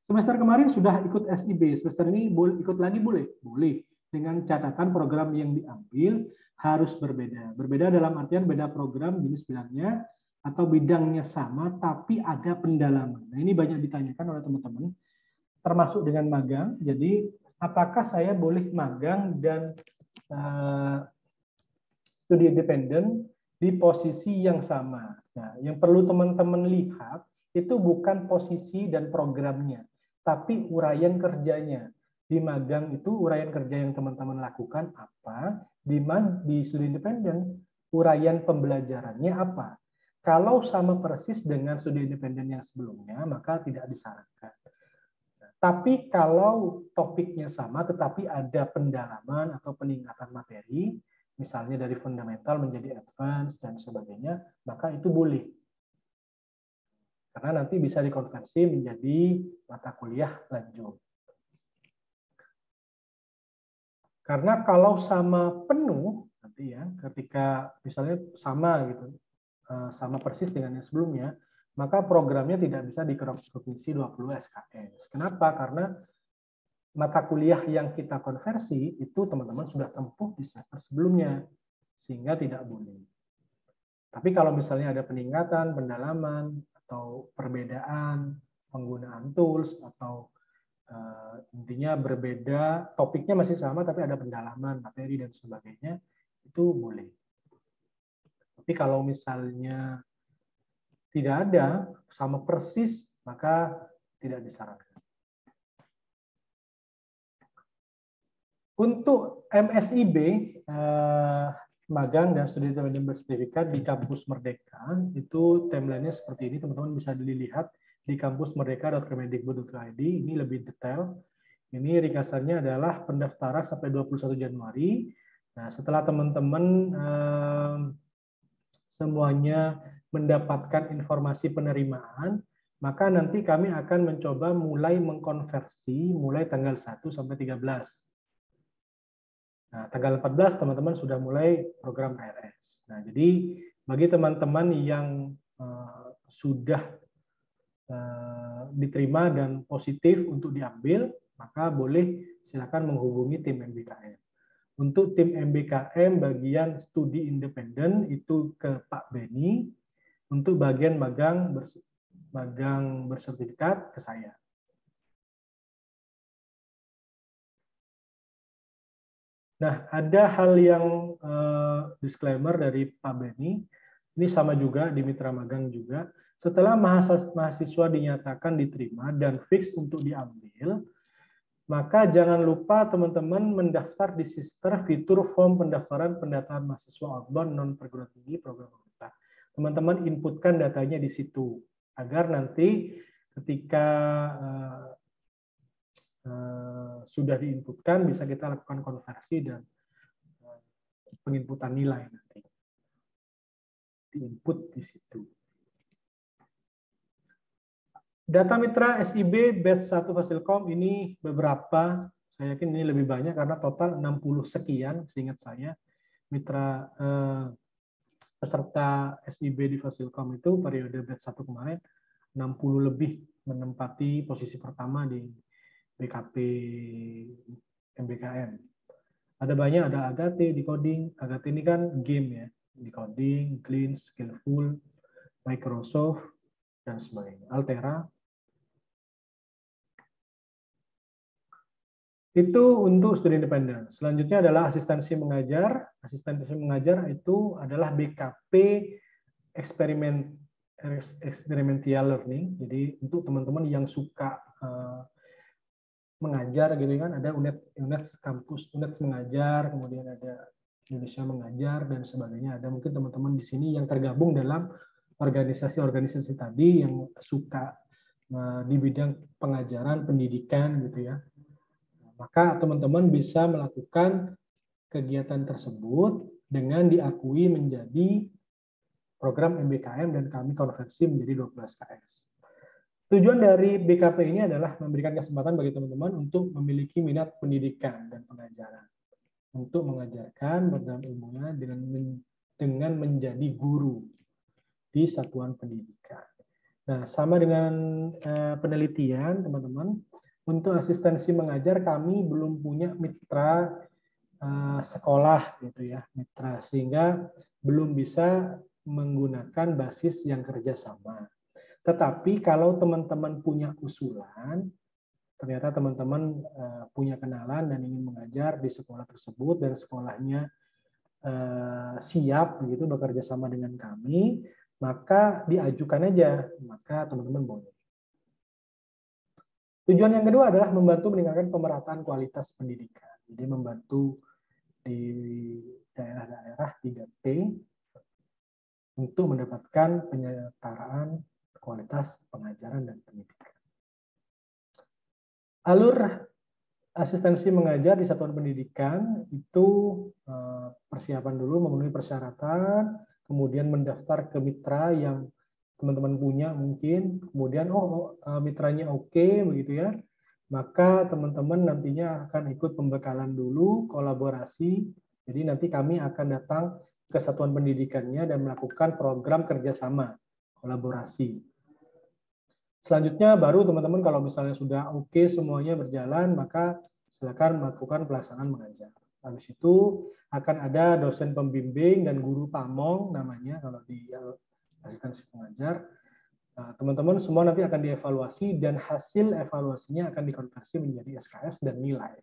Semester kemarin sudah ikut SIB, semester ini ikut lagi boleh? Boleh. Dengan catatan program yang diambil harus berbeda. Berbeda dalam artian beda program, jenis bidangnya, atau bidangnya sama, tapi ada pendalaman. Nah, ini banyak ditanyakan oleh teman-teman, termasuk dengan magang. Jadi, apakah saya boleh magang dan studi independen di posisi yang sama? Nah, yang perlu teman-teman lihat itu bukan posisi dan programnya, tapi uraian kerjanya. Di magang itu uraian kerja yang teman-teman lakukan apa? Di studi independen uraian pembelajarannya apa? Kalau sama persis dengan studi independen yang sebelumnya, maka tidak disarankan. Tapi kalau topiknya sama, tetapi ada pendalaman atau peningkatan materi, misalnya dari fundamental menjadi advance dan sebagainya, maka itu boleh. Karena nanti bisa dikonversi menjadi mata kuliah lanjut. Karena kalau sama penuh, nanti ya, ketika misalnya sama gitu, sama persis dengan yang sebelumnya, maka programnya tidak bisa dikoreksi 20 SKS. Kenapa? Karena mata kuliah yang kita konversi itu teman-teman sudah tempuh di semester sebelumnya, sehingga tidak boleh. Tapi kalau misalnya ada peningkatan, pendalaman, atau perbedaan penggunaan tools, atau intinya berbeda, topiknya masih sama tapi ada pendalaman, materi, dan sebagainya, itu boleh. Tapi kalau misalnya tidak ada, sama persis, maka tidak disarankan. Untuk MSIB, magang dan studi independen bersertifikat di kampus Merdeka, itu timeline-nya seperti ini, teman-teman bisa dilihat di kampusmerdeka.kemendikbud.id. Ini lebih detail. Ini ringkasannya adalah pendaftaran sampai 21 Januari. Nah, setelah teman-teman semuanya mendapatkan informasi penerimaan, maka nanti kami akan mencoba mulai mengkonversi mulai tanggal 1 sampai 13. Nah, tanggal 14 teman-teman sudah mulai program KRS. Nah, jadi bagi teman-teman yang sudah diterima dan positif untuk diambil, maka boleh silakan menghubungi tim MBKM. Untuk tim MBKM bagian studi independen itu ke Pak Beni, untuk bagian magang bersertifikat ke saya. Nah, ada hal yang disclaimer dari Pak Beni, ini sama juga di mitra magang juga. Setelah mahasiswa dinyatakan diterima dan fix untuk diambil, maka jangan lupa teman-teman mendaftar di Sister fitur form pendaftaran pendataan mahasiswa outbound non perguruan tinggi program pemerintah. Teman-teman inputkan datanya di situ agar nanti ketika sudah diinputkan bisa kita lakukan konversi dan penginputan nilai nanti. Diinput di situ. Data mitra SIB batch 1 Fasilkom ini beberapa, saya yakin ini lebih banyak karena total 60 sekian seingat saya mitra peserta SIB di Fasilkom itu periode batch 1 kemarin 60 lebih menempati posisi pertama di BKP MBKM. Ada banyak, ada Agate di coding. Agate ini kan game ya, di coding, Clean, Skillful, Microsoft, dan sebagainya. Altera. Itu untuk studi independen. Selanjutnya adalah asistensi mengajar. Asistensi mengajar itu adalah BKP experiential learning. Jadi untuk teman-teman yang suka mengajar gitu kan, ada UNED kampus, UNED mengajar, kemudian ada Indonesia mengajar dan sebagainya. Ada mungkin teman-teman di sini yang tergabung dalam organisasi-organisasi tadi yang suka di bidang pengajaran, pendidikan gitu ya. Maka teman-teman bisa melakukan kegiatan tersebut dengan diakui menjadi program MBKM dan kami konversi menjadi 12 KS. Tujuan dari BKP ini adalah memberikan kesempatan bagi teman-teman untuk memiliki minat pendidikan dan pengajaran. Untuk mengajarkan berdalam ilmunya dengan menjadi guru di satuan pendidikan. Nah, sama dengan penelitian, teman-teman, untuk asistensi mengajar kami belum punya mitra sekolah gitu ya, mitra, sehingga belum bisa menggunakan basis yang kerjasama. Tetapi kalau teman-teman punya usulan, ternyata teman-teman punya kenalan dan ingin mengajar di sekolah tersebut dan sekolahnya siap begitu bekerja sama dengan kami, maka diajukan aja, maka teman-teman boleh. Tujuan yang kedua adalah membantu meningkatkan pemerataan kualitas pendidikan. Jadi membantu di daerah-daerah 3T untuk mendapatkan penyetaraan kualitas pengajaran dan pendidikan. Alur asistensi mengajar di satuan pendidikan itu persiapan dulu, memenuhi persyaratan, kemudian mendaftar ke mitra yang teman-teman punya mungkin, kemudian mitranya oke begitu ya, maka teman-teman nantinya akan ikut pembekalan dulu, kolaborasi. Jadi nanti kami akan datang kesatuan pendidikannya dan melakukan program kerjasama, kolaborasi. Selanjutnya baru teman-teman kalau misalnya sudah oke semuanya berjalan, maka silakan melakukan pelaksanaan mengajar. Habis itu akan ada dosen pembimbing dan guru pamong namanya kalau di asistensi pengajar. Teman-teman semua nanti akan dievaluasi dan hasil evaluasinya akan dikonversi menjadi SKS dan nilai.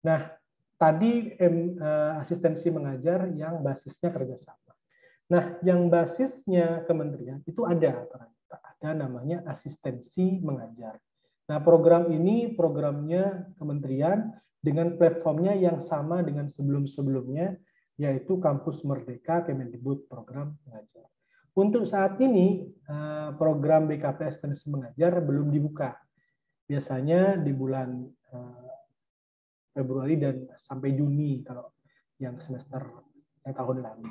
Nah, tadi asistensi mengajar yang basisnya kerjasama. Nah, yang basisnya kementerian itu ada namanya asistensi mengajar. Nah, program ini programnya kementerian dengan platformnya yang sama dengan sebelum-sebelumnya, yaitu Kampus Merdeka Kemendikbud program mengajar. Untuk saat ini, program BKP asistensi mengajar belum dibuka. Biasanya di bulan Februari dan sampai Juni kalau yang semester yang tahun lalu.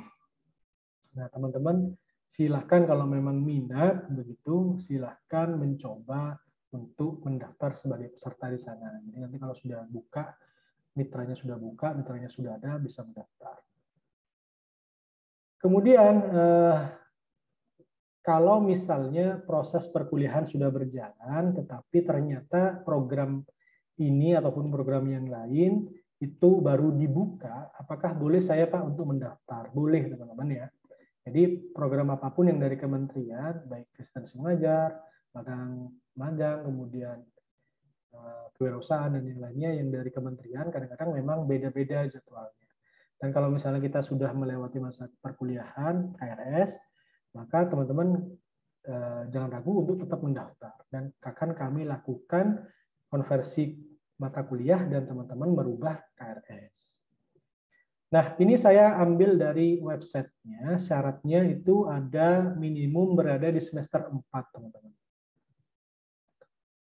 Nah, teman-teman silahkan kalau memang minat begitu, silahkan mencoba untuk mendaftar sebagai peserta di sana. Jadi nanti kalau sudah buka, mitranya sudah ada, bisa mendaftar. Kemudian kalau misalnya proses perkuliahan sudah berjalan, tetapi ternyata program ini ataupun program yang lain itu baru dibuka, apakah boleh saya Pak untuk mendaftar? Boleh teman-teman ya. Jadi program apapun yang dari kementerian, baik asistensi mengajar, magang, kemudian kewirausahaan dan yang lainnya yang dari kementerian, kadang-kadang memang beda-beda jadwalnya. Dan kalau misalnya kita sudah melewati masa perkuliahan, KRS, maka teman-teman jangan ragu untuk tetap mendaftar. Dan akan kami lakukan konversi mata kuliah dan teman-teman merubah KRS. Nah, ini saya ambil dari websitenya. Syaratnya itu ada minimum berada di semester 4, teman-teman.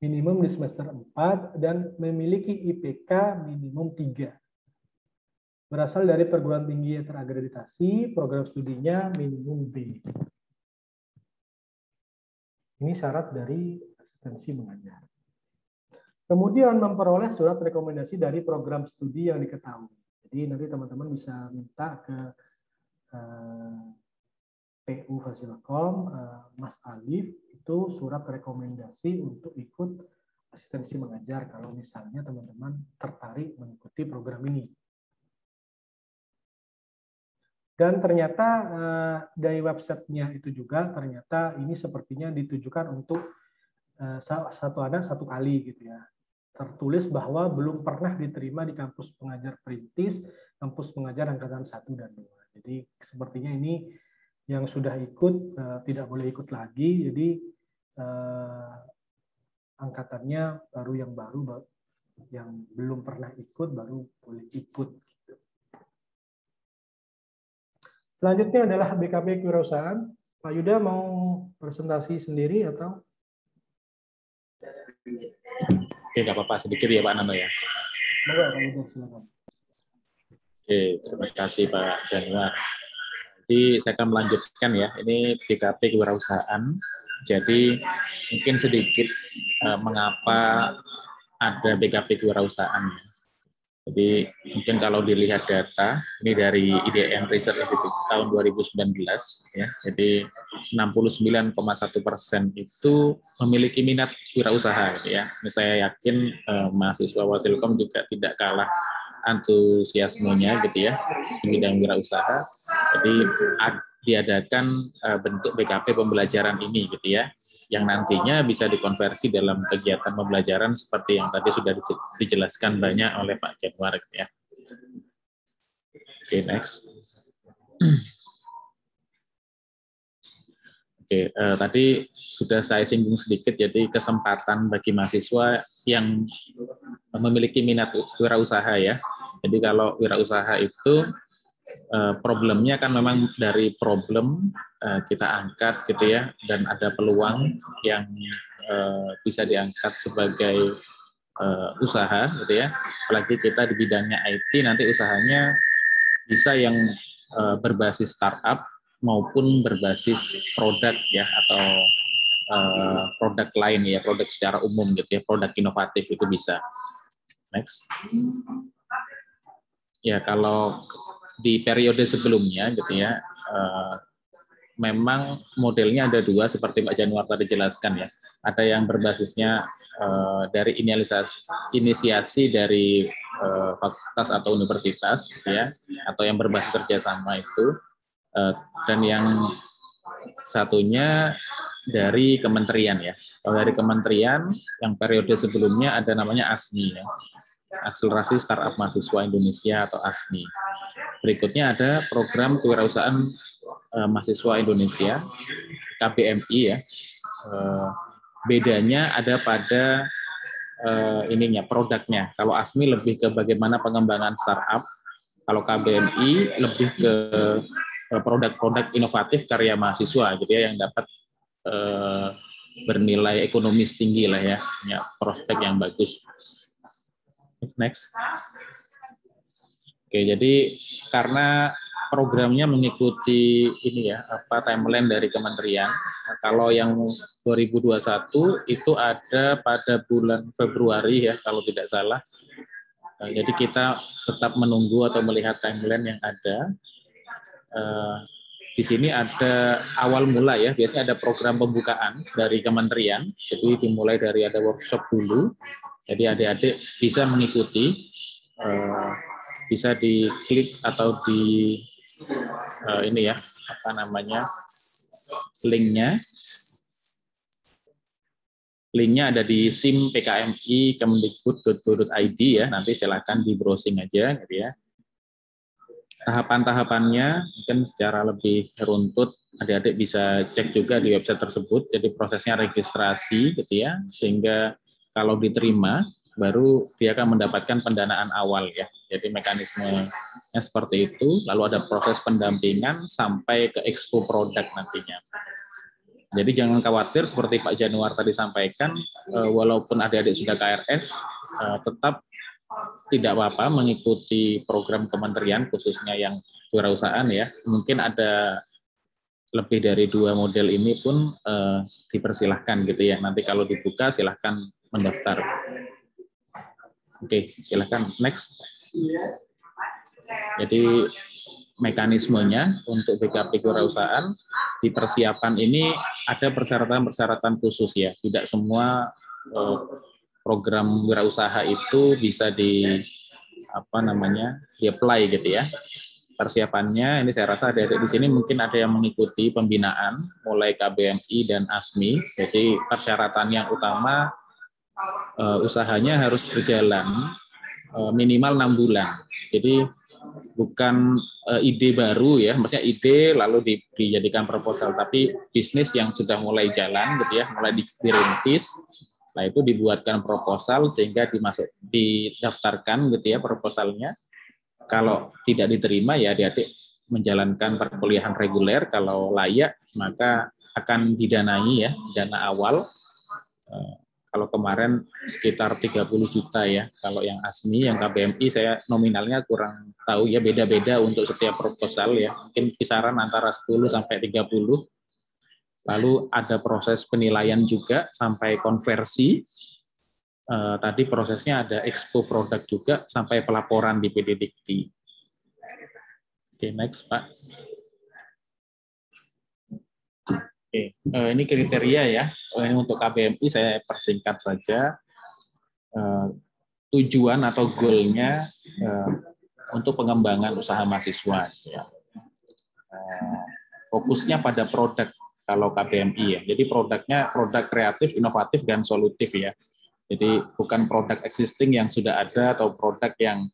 Minimum di semester 4 dan memiliki IPK minimum 3. Berasal dari perguruan tinggi yang terakreditasi, program studinya minimum B. Ini syarat dari asistensi mengajar. Kemudian memperoleh surat rekomendasi dari program studi yang diketahui. Jadi nanti teman-teman bisa minta ke PU Fasilkom, Mas Alif, itu surat rekomendasi untuk ikut asistensi mengajar kalau misalnya teman-teman tertarik mengikuti program ini. Dan ternyata dari websitenya itu juga ternyata ini sepertinya ditujukan untuk satu anak satu kali gitu ya. Tertulis bahwa belum pernah diterima di kampus pengajar perintis, kampus pengajar angkatan 1 dan 2. Jadi sepertinya ini yang sudah ikut tidak boleh ikut lagi, jadi angkatannya baru yang belum pernah ikut baru boleh ikut. Gitu. Selanjutnya adalah BKP kewirausahaan. Pak Yuda mau presentasi sendiri atau? Oke, nggak apa-apa, sedikit ya Pak Nando ya. Oke, terima kasih Pak Januar. Jadi saya akan melanjutkan ya, ini BKP kewirausahaan. Jadi mungkin sedikit mengapa ada BKP kewirausahaan. Jadi mungkin kalau dilihat data, ini dari IDN Research Institute tahun 2019, ya. Jadi 69,1% itu memiliki minat wirausaha, gitu ya. Ini saya yakin mahasiswa Wasilkom juga tidak kalah antusiasmenya, gitu ya, di bidang wirausaha. Jadi diadakan bentuk BKP pembelajaran ini, gitu ya, yang nantinya bisa dikonversi dalam kegiatan pembelajaran seperti yang tadi sudah dijelaskan banyak oleh Pak Januar, ya. Oke, next. Oke, tadi sudah saya singgung sedikit, jadi kesempatan bagi mahasiswa yang memiliki minat wirausaha ya. Jadi kalau wirausaha itu problemnya kan memang dari problem kita angkat gitu ya, dan ada peluang yang bisa diangkat sebagai usaha gitu ya. Apalagi kita di bidangnya IT, nanti usahanya bisa yang berbasis startup maupun berbasis produk ya, atau produk lain ya, produk secara umum gitu ya, produk inovatif itu bisa. Next. Ya, kalau di periode sebelumnya gitu ya, memang modelnya ada dua seperti Pak Januar tadi jelaskan ya. Ada yang berbasisnya dari inisiasi dari fakultas atau universitas gitu ya, atau yang berbasis kerjasama itu, dan yang satunya dari kementerian ya. Kalau dari kementerian yang periode sebelumnya ada namanya ASMI ya. Akselerasi Startup Mahasiswa Indonesia atau ASMI. Berikutnya ada program kewirausahaan mahasiswa Indonesia, KBMI ya. Bedanya ada pada ininya, produknya. Kalau ASMI lebih ke bagaimana pengembangan startup, kalau KBMI lebih ke produk-produk inovatif karya mahasiswa gitu ya, yang dapat bernilai ekonomis tinggi lah ya, prospek yang bagus. Next. Oke, jadi karena programnya mengikuti ini ya, timeline dari kementerian. Nah, kalau yang 2021 itu ada pada bulan Februari ya, kalau tidak salah. Nah, jadi kita tetap menunggu atau melihat timeline yang ada. Di sini ada awal mula ya, biasanya ada program pembukaan dari kementerian, jadi dimulai dari ada workshop dulu. Jadi adik-adik bisa mengikuti, bisa diklik atau di ini ya, linknya. Linknya ada di sim.pkmi.kemdikbud.go.id ya. Nanti silakan di browsing aja, gitu ya. Tahapan-tahapannya mungkin secara lebih runtut, adik-adik bisa cek juga di website tersebut. Jadi prosesnya registrasi, gitu ya, sehingga kalau diterima baru dia akan mendapatkan pendanaan awal ya. Jadi mekanismenya seperti itu, lalu ada proses pendampingan sampai ke expo produk nantinya. Jadi jangan khawatir seperti Pak Januar tadi sampaikan, walaupun adik-adik sudah KRS, tetap tidak apa-apa mengikuti program kementerian khususnya yang kewirausahaan ya. Mungkin ada lebih dari 2 model ini pun dipersilahkan gitu ya. Nanti kalau dibuka silahkan mendaftar. Oke, silahkan next. Jadi mekanismenya untuk BKP kewirausahaan di persiapan ini ada persyaratan-persyaratan khusus ya. Tidak semua program wirausaha itu bisa di apply gitu ya. Persiapannya ini saya rasa ada di sini mungkin ada yang mengikuti pembinaan mulai KBMI dan ASMI. Jadi persyaratan yang utama usahanya harus berjalan minimal 6 bulan. Jadi bukan ide baru ya, maksudnya ide lalu dijadikan proposal, tapi bisnis yang sudah mulai jalan gitu ya, mulai dirintis. Nah, itu dibuatkan proposal sehingga didaftarkan gitu ya proposalnya. Kalau tidak diterima ya adik-adik menjalankan perkuliahan reguler, kalau layak maka akan didanai ya, dana awal. Kalau kemarin sekitar 30 juta ya, kalau yang ASMI, yang KBMI saya nominalnya kurang tahu ya, beda-beda untuk setiap proposal ya, mungkin kisaran antara 10 sampai 30. Lalu ada proses penilaian juga sampai konversi. Tadi prosesnya ada expo produk juga sampai pelaporan di PD Dikti. Oke, next Pak. Oke, ini kriteria ya. Ini untuk KBMI saya persingkat saja. Tujuan atau goal-nya untuk pengembangan usaha mahasiswa. Ya. Fokusnya pada produk kalau KBMI ya. Jadi produknya produk kreatif, inovatif, dan solutif ya. Jadi bukan produk existing yang sudah ada atau produk yang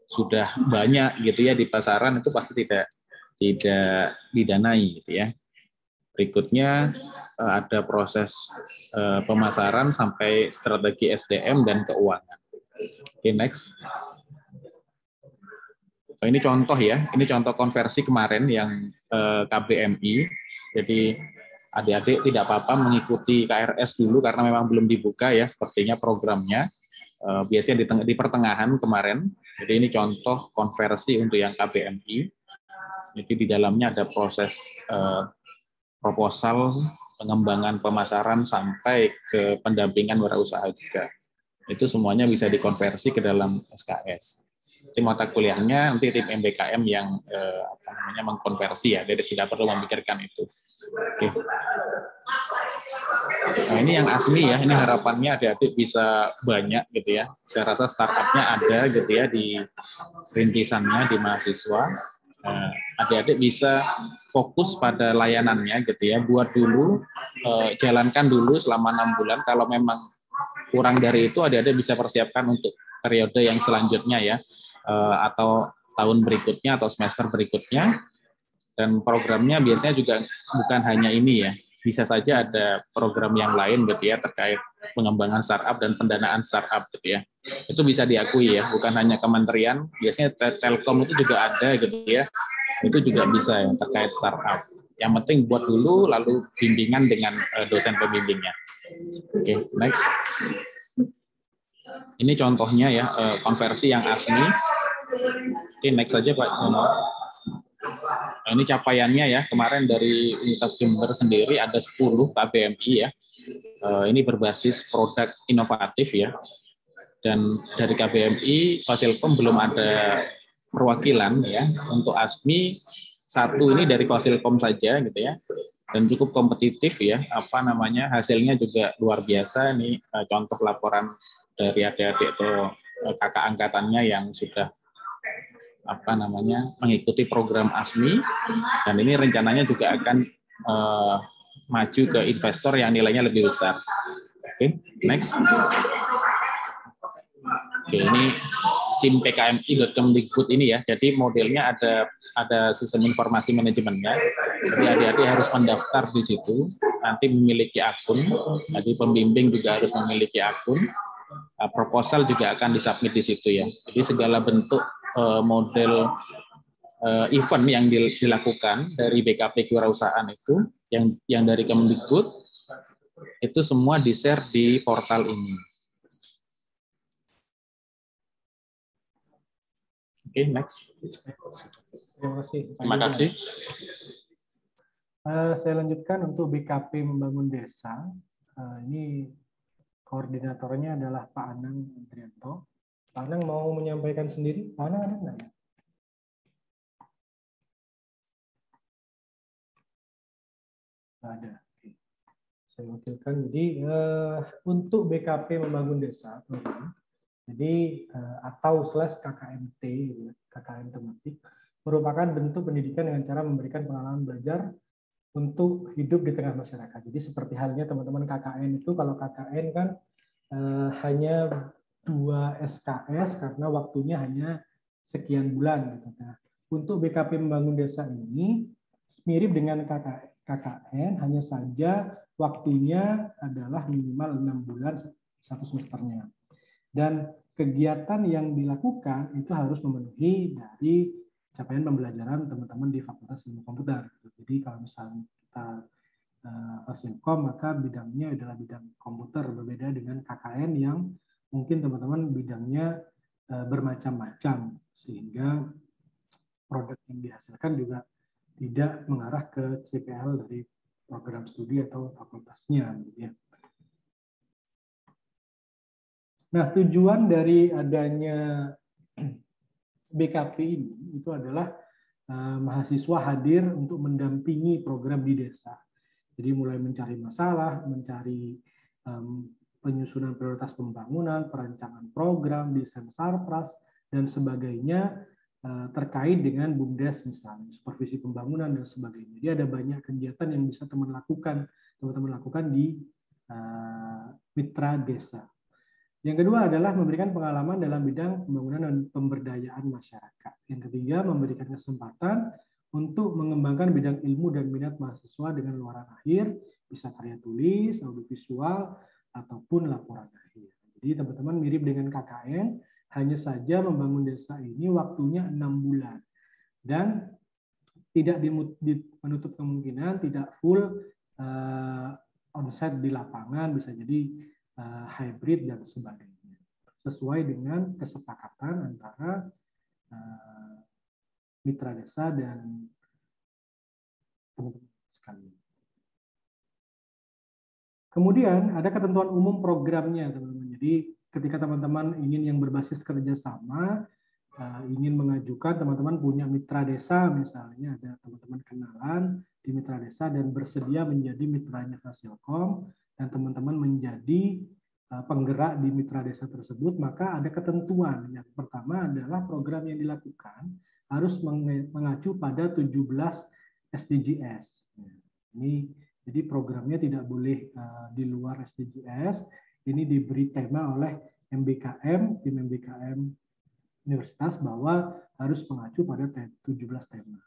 sudah banyak gitu ya di pasaran, itu pasti tidak didanai gitu ya. Berikutnya ada proses pemasaran sampai strategi SDM dan keuangan. Oke, next. Ini contoh ya, ini contoh konversi kemarin yang KBMI. Jadi adik-adik tidak apa-apa mengikuti KRS dulu karena memang belum dibuka ya sepertinya programnya. Biasanya di pertengahan kemarin. Jadi ini contoh konversi untuk yang KBMI. Jadi di dalamnya ada proses proposal, pengembangan pemasaran sampai ke pendampingan wirausaha juga. Itu semuanya bisa dikonversi ke dalam SKS. Tim mata kuliahnya nanti tim MBKM yang mengkonversi ya, jadi tidak perlu memikirkan itu. Oke. Nah ini yang ASMI ya, ini harapannya adik-adik bisa banyak gitu ya. Saya rasa startupnya ada gitu ya di rintisannya di mahasiswa. Adik-adik bisa fokus pada layanannya gitu ya. Buat dulu, jalankan dulu selama 6 bulan. Kalau memang kurang dari itu, adik-adik bisa persiapkan untuk periode yang selanjutnya ya. Atau tahun berikutnya atau semester berikutnya, dan programnya biasanya juga bukan hanya ini ya, bisa saja ada program yang lain gitu ya terkait pengembangan startup dan pendanaan startup gitu ya, itu bisa diakui ya, bukan hanya kementerian, biasanya Telkom itu juga ada gitu ya, itu juga bisa ya, terkait startup. Yang penting buat dulu, lalu bimbingan dengan dosen pembimbingnya. Oke, next. Ini contohnya ya, konversi yang ASMI. Oke, next saja Pak. Nah, ini capaiannya ya, kemarin dari Universitas Jember sendiri ada 10 KBMI ya. Ini berbasis produk inovatif ya. Dan dari KBMI, Fasilkom belum ada perwakilan ya. Untuk ASMI, satu ini dari Fasilkom saja gitu ya. Dan cukup kompetitif ya, hasilnya juga luar biasa. Ini contoh laporan dari adik-adik atau kakak angkatannya yang sudah mengikuti program ASMI, dan ini rencananya juga akan maju ke investor yang nilainya lebih besar. Oke, next. Oke, ini SIM PKMI.Kemdikbud ini ya. Jadi modelnya ada sistem informasi manajemennya. Jadi adik-adik harus mendaftar di situ, nanti memiliki akun. Jadi pembimbing juga harus memiliki akun. Proposal juga akan disubmit di situ ya. Jadi segala bentuk model event yang dilakukan dari BKP Kewirausahaan itu, yang dari Kemdikbud, itu semua di-share di portal ini. Oke, next. Terima kasih. Terima kasih. Saya lanjutkan untuk BKP Membangun Desa. Ini koordinatornya adalah Pak Anang Andrianto. Pak Anang mau menyampaikan sendiri? Pak Anang ada nggak ya? Nggak ada. Oke. Saya wakilkan. Jadi untuk BKP Membangun Desa, teman-teman, jadi atau /KKMT, KKN tematik, merupakan bentuk pendidikan dengan cara memberikan pengalaman belajar untuk hidup di tengah masyarakat. Jadi seperti halnya teman-teman KKN itu, kalau KKN kan hanya 2 SKS karena waktunya hanya sekian bulan. Gitu. Nah, untuk BKP Membangun Desa ini mirip dengan KKN, hanya saja waktunya adalah minimal 6 bulan satu semesternya. Dan kegiatan yang dilakukan itu harus memenuhi dari capaian pembelajaran teman-teman di Fakultas Ilmu Komputer. Jadi kalau misalnya kita Fasilkom, maka bidangnya adalah bidang komputer, berbeda dengan KKN yang mungkin teman-teman bidangnya bermacam-macam, sehingga produk yang dihasilkan juga tidak mengarah ke CPL dari program studi atau fakultasnya. Gitu ya. Nah, tujuan dari adanya BKP ini itu adalah mahasiswa hadir untuk mendampingi program di desa. Jadi mulai mencari masalah, mencari penyusunan prioritas pembangunan, perancangan program, desain sarpras, dan sebagainya terkait dengan BUMDes misalnya, supervisi pembangunan dan sebagainya. Jadi ada banyak kegiatan yang bisa teman-teman lakukan di mitra desa. Yang kedua adalah memberikan pengalaman dalam bidang pembangunan dan pemberdayaan masyarakat. Yang ketiga, memberikan kesempatan untuk mengembangkan bidang ilmu dan minat mahasiswa dengan luaran akhir, bisa karya tulis, audiovisual, ataupun laporan akhir. Jadi teman-teman mirip dengan KKN, hanya saja membangun desa ini waktunya 6 bulan. Dan tidak menutup kemungkinan tidak full onsite di lapangan, bisa jadi hybrid dan sebagainya, sesuai dengan kesepakatan antara mitra desa dan teman-teman sekalian. Kemudian ada ketentuan umum programnya, teman-teman. Jadi ketika teman-teman ingin yang berbasis kerjasama, ingin mengajukan, teman-teman punya mitra desa misalnya, ada teman-teman kenalan di mitra desa dan bersedia menjadi mitranya Fasilkom, dan teman-teman menjadi penggerak di mitra desa tersebut, maka ada ketentuan. Yang pertama adalah program yang dilakukan harus mengacu pada 17 SDGs. Ini jadi programnya tidak boleh di luar SDGs. Ini diberi tema oleh MBKM, tim MBKM Universitas, bahwa harus mengacu pada 17 tema.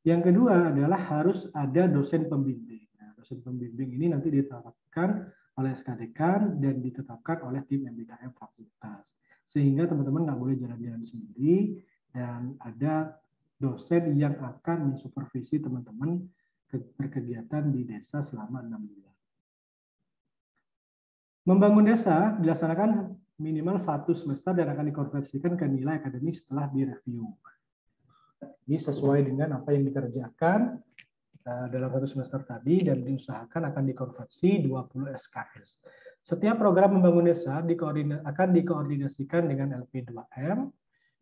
Yang kedua adalah harus ada dosen pembimbing. Nah, dosen pembimbing ini nanti ditetapkan oleh SKDK dan ditetapkan oleh tim MBKM fakultas. Sehingga teman-teman nggak boleh jalan-jalan sendiri, dan ada dosen yang akan mensupervisi teman-teman berkegiatan di desa selama 6 bulan. Membangun desa dilaksanakan minimal 1 semester dan akan dikonversikan ke nilai akademik setelah direview. Ini sesuai dengan apa yang dikerjakan dalam 1 semester tadi, dan diusahakan akan dikonversi 20 SKS. Setiap program membangun desa akan dikoordinasikan dengan LP2M.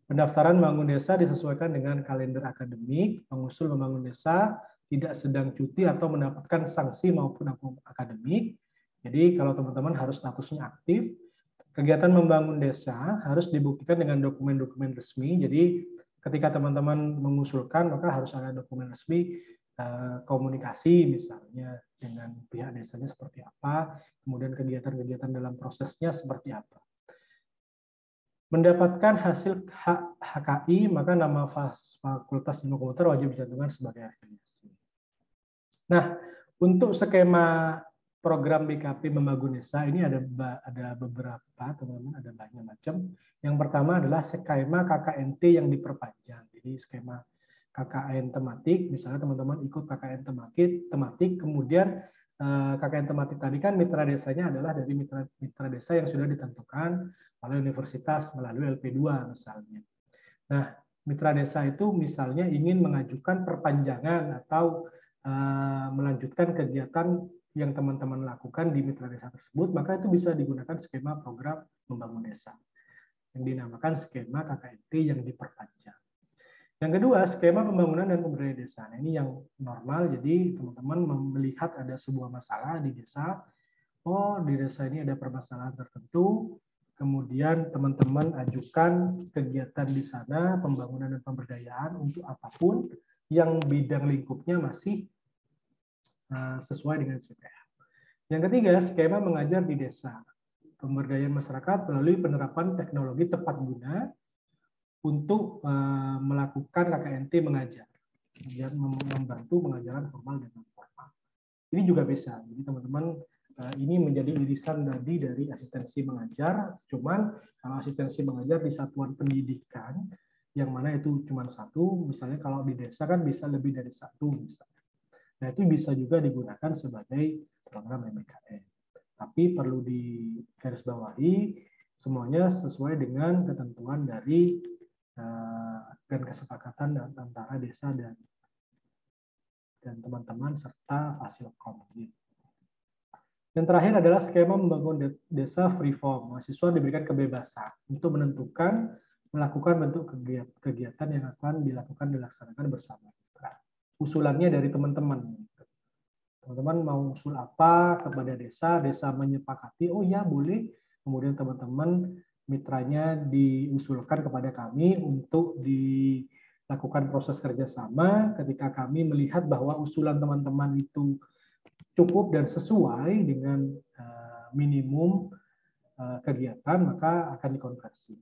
Pendaftaran membangun desa disesuaikan dengan kalender akademik. Pengusul membangun desa tidak sedang cuti atau mendapatkan sanksi maupun akademik. Jadi kalau teman-teman harus statusnya aktif, kegiatan membangun desa harus dibuktikan dengan dokumen-dokumen resmi. Jadi ketika teman-teman mengusulkan, maka harus ada dokumen resmi, komunikasi misalnya dengan pihak desanya seperti apa, kemudian kegiatan-kegiatan dalam prosesnya seperti apa. Mendapatkan hasil HKI, maka nama Fakultas Ilmu Komputer wajib dicantumkan sebagai afiliasi. Nah, untuk skema program BKP Membangun Desa ini ada beberapa, teman-teman, ada banyak macam. Yang pertama adalah skema KKNT yang diperpanjang. Jadi skema KKN tematik, misalnya teman-teman ikut KKN tematik, kemudian KKN tematik tadi kan mitra desanya adalah dari mitra desa yang sudah ditentukan oleh universitas melalui LP2 misalnya. Nah, mitra desa itu misalnya ingin mengajukan perpanjangan atau melanjutkan kegiatan yang teman-teman lakukan di mitra desa tersebut, maka itu bisa digunakan skema program membangun desa yang dinamakan skema KKNT yang diperpanjang. Yang kedua, skema pembangunan dan pemberdayaan desa. Nah, ini yang normal, jadi teman-teman melihat ada sebuah masalah di desa, oh di desa ini ada permasalahan tertentu, kemudian teman-teman ajukan kegiatan di sana, pembangunan dan pemberdayaan untuk apapun yang bidang lingkupnya masih sesuai dengan CPH. Yang ketiga, skema mengajar di desa. Pemberdayaan masyarakat melalui penerapan teknologi tepat guna untuk melakukan KKNT mengajar, dan membantu pengajaran formal dan non formal. Ini juga bisa. Jadi teman-teman, ini menjadi irisan dari asistensi mengajar. Cuman kalau asistensi mengajar di satuan pendidikan, yang mana itu cuma satu, misalnya kalau di desa kan bisa lebih dari satu misalnya. Nah, itu bisa juga digunakan sebagai program MBKM. Tapi perlu digarisbawahi, semuanya sesuai dengan ketentuan dari dan kesepakatan antara desa dan teman-teman serta Fasilkom. Yang terakhir adalah skema membangun desa free form. Mahasiswa diberikan kebebasan untuk menentukan melakukan bentuk kegiatan yang akan dilaksanakan bersama. Usulannya dari teman-teman. Teman-teman mau usul apa kepada desa, desa menyepakati, oh ya boleh, kemudian teman-teman mitranya diusulkan kepada kami untuk dilakukan proses kerjasama. Ketika kami melihat bahwa usulan teman-teman itu cukup dan sesuai dengan minimum kegiatan, maka akan dikonversi.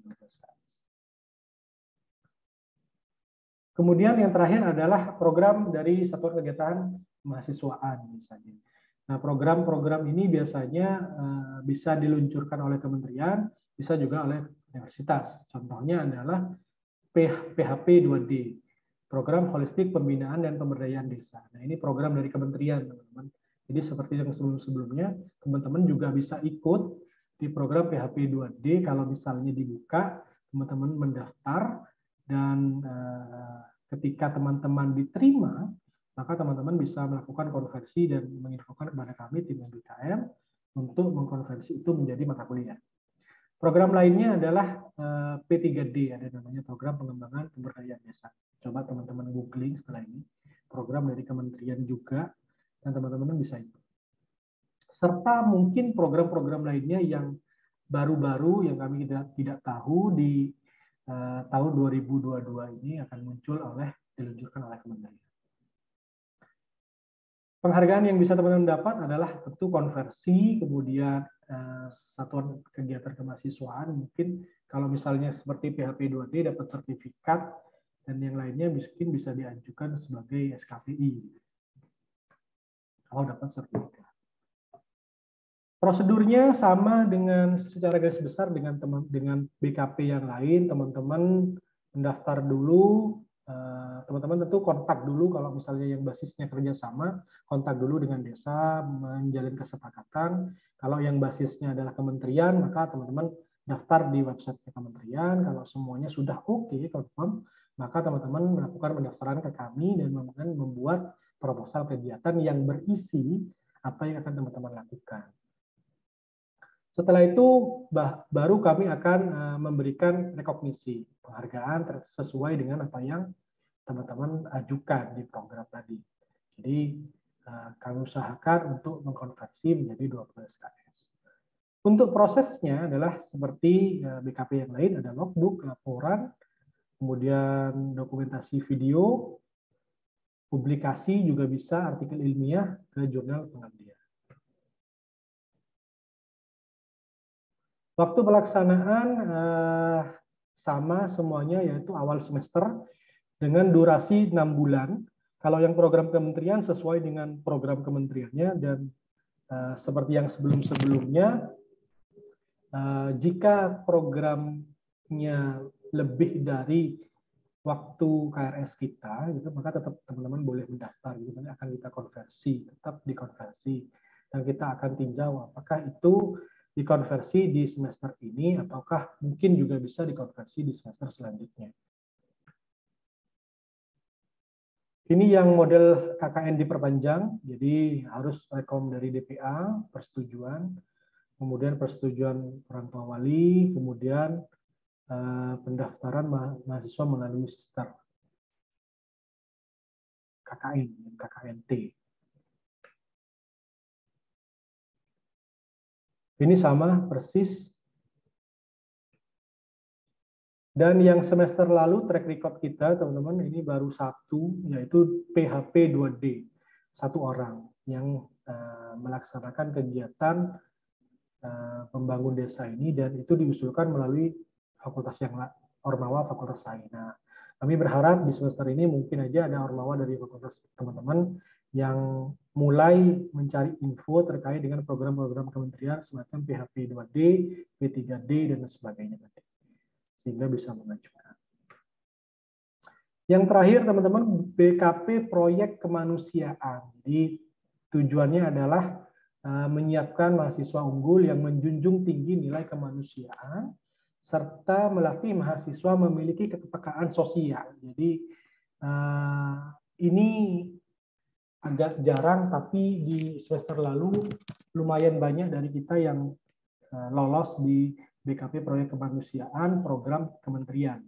Kemudian yang terakhir adalah program dari satuan kegiatan mahasiswaan misalnya. Nah, program-program ini biasanya bisa diluncurkan oleh kementerian, bisa juga oleh universitas. Contohnya adalah PHP 2D, Program Holistik Pembinaan dan Pemberdayaan Desa. Nah, ini program dari kementerian, teman-teman. Jadi seperti yang sebelum-sebelumnya, teman-teman juga bisa ikut di program PHP 2D. Kalau misalnya dibuka, teman-teman mendaftar, dan ketika teman-teman diterima, maka teman-teman bisa melakukan konversi dan menginfokan kepada kami tim MBKM untuk mengkonversi itu menjadi mata kuliah. Program lainnya adalah P3D, ada namanya Program Pengembangan Pemberdayaan Desa. Coba teman-teman googling setelah ini, program dari kementerian juga, dan teman-teman bisa ikut. Serta mungkin program-program lainnya yang baru-baru yang kami tidak tahu di tahun 2022 ini akan muncul diluncurkan oleh Kementerian. Penghargaan yang bisa teman-teman dapat adalah tentu konversi, kemudian satuan kegiatan kemahasiswaan, mungkin kalau misalnya seperti PHP 2D dapat sertifikat, dan yang lainnya mungkin bisa diajukan sebagai SKPI kalau dapat sertifikat. Prosedurnya sama dengan secara garis besar dengan BKP yang lain, teman-teman mendaftar dulu, teman-teman tentu kontak dulu kalau misalnya yang basisnya kerjasama, kontak dulu dengan desa, menjalin kesepakatan. Kalau yang basisnya adalah kementerian, maka teman-teman daftar di website kementerian. Kalau semuanya sudah oke, confirm, maka teman-teman melakukan pendaftaran ke kami dan membuat proposal kegiatan yang berisi apa yang akan teman-teman lakukan. Setelah itu baru kami akan memberikan rekognisi, penghargaan sesuai dengan apa yang teman-teman ajukan di program tadi. Jadi kami usahakan untuk mengkonversi menjadi 12 KS. Untuk prosesnya adalah seperti BKP yang lain, ada logbook, laporan, kemudian dokumentasi video, publikasi juga bisa, artikel ilmiah ke jurnal pengabdian. Waktu pelaksanaan sama semuanya, yaitu awal semester dengan durasi 6 bulan. Kalau yang program kementerian sesuai dengan program kementeriannya, dan seperti yang sebelum-sebelumnya, jika programnya lebih dari waktu KRS kita, gitu, maka tetap teman-teman boleh mendaftar, gitu, akan kita konversi, tetap dikonversi, dan kita akan tinjau apakah itu dikonversi di semester ini, ataukah mungkin juga bisa dikonversi di semester selanjutnya. Ini yang model KKN diperpanjang, jadi harus rekom dari DPA, persetujuan, kemudian persetujuan orang tua wali, kemudian pendaftaran mahasiswa melalui STAR KKN, KKNT. Ini sama persis. Dan yang semester lalu track record kita, teman-teman, ini baru satu, yaitu PHP 2D, satu orang yang melaksanakan kegiatan pembangun desa ini, dan itu diusulkan melalui fakultas yang Ormawa fakultas lain. Nah, kami berharap di semester ini mungkin aja ada Ormawa dari fakultas teman-teman yang mulai mencari info terkait dengan program-program kementerian semacam PHP 2D, P3D, dan sebagainya, sehingga bisa mengajukan. Yang terakhir, teman-teman, BKP proyek kemanusiaan. Jadi tujuannya adalah menyiapkan mahasiswa unggul yang menjunjung tinggi nilai kemanusiaan, serta melatih mahasiswa memiliki kepekaan sosial. Jadi ini agak jarang, tapi di semester lalu lumayan banyak dari kita yang lolos di BKP proyek kemanusiaan program kementerian,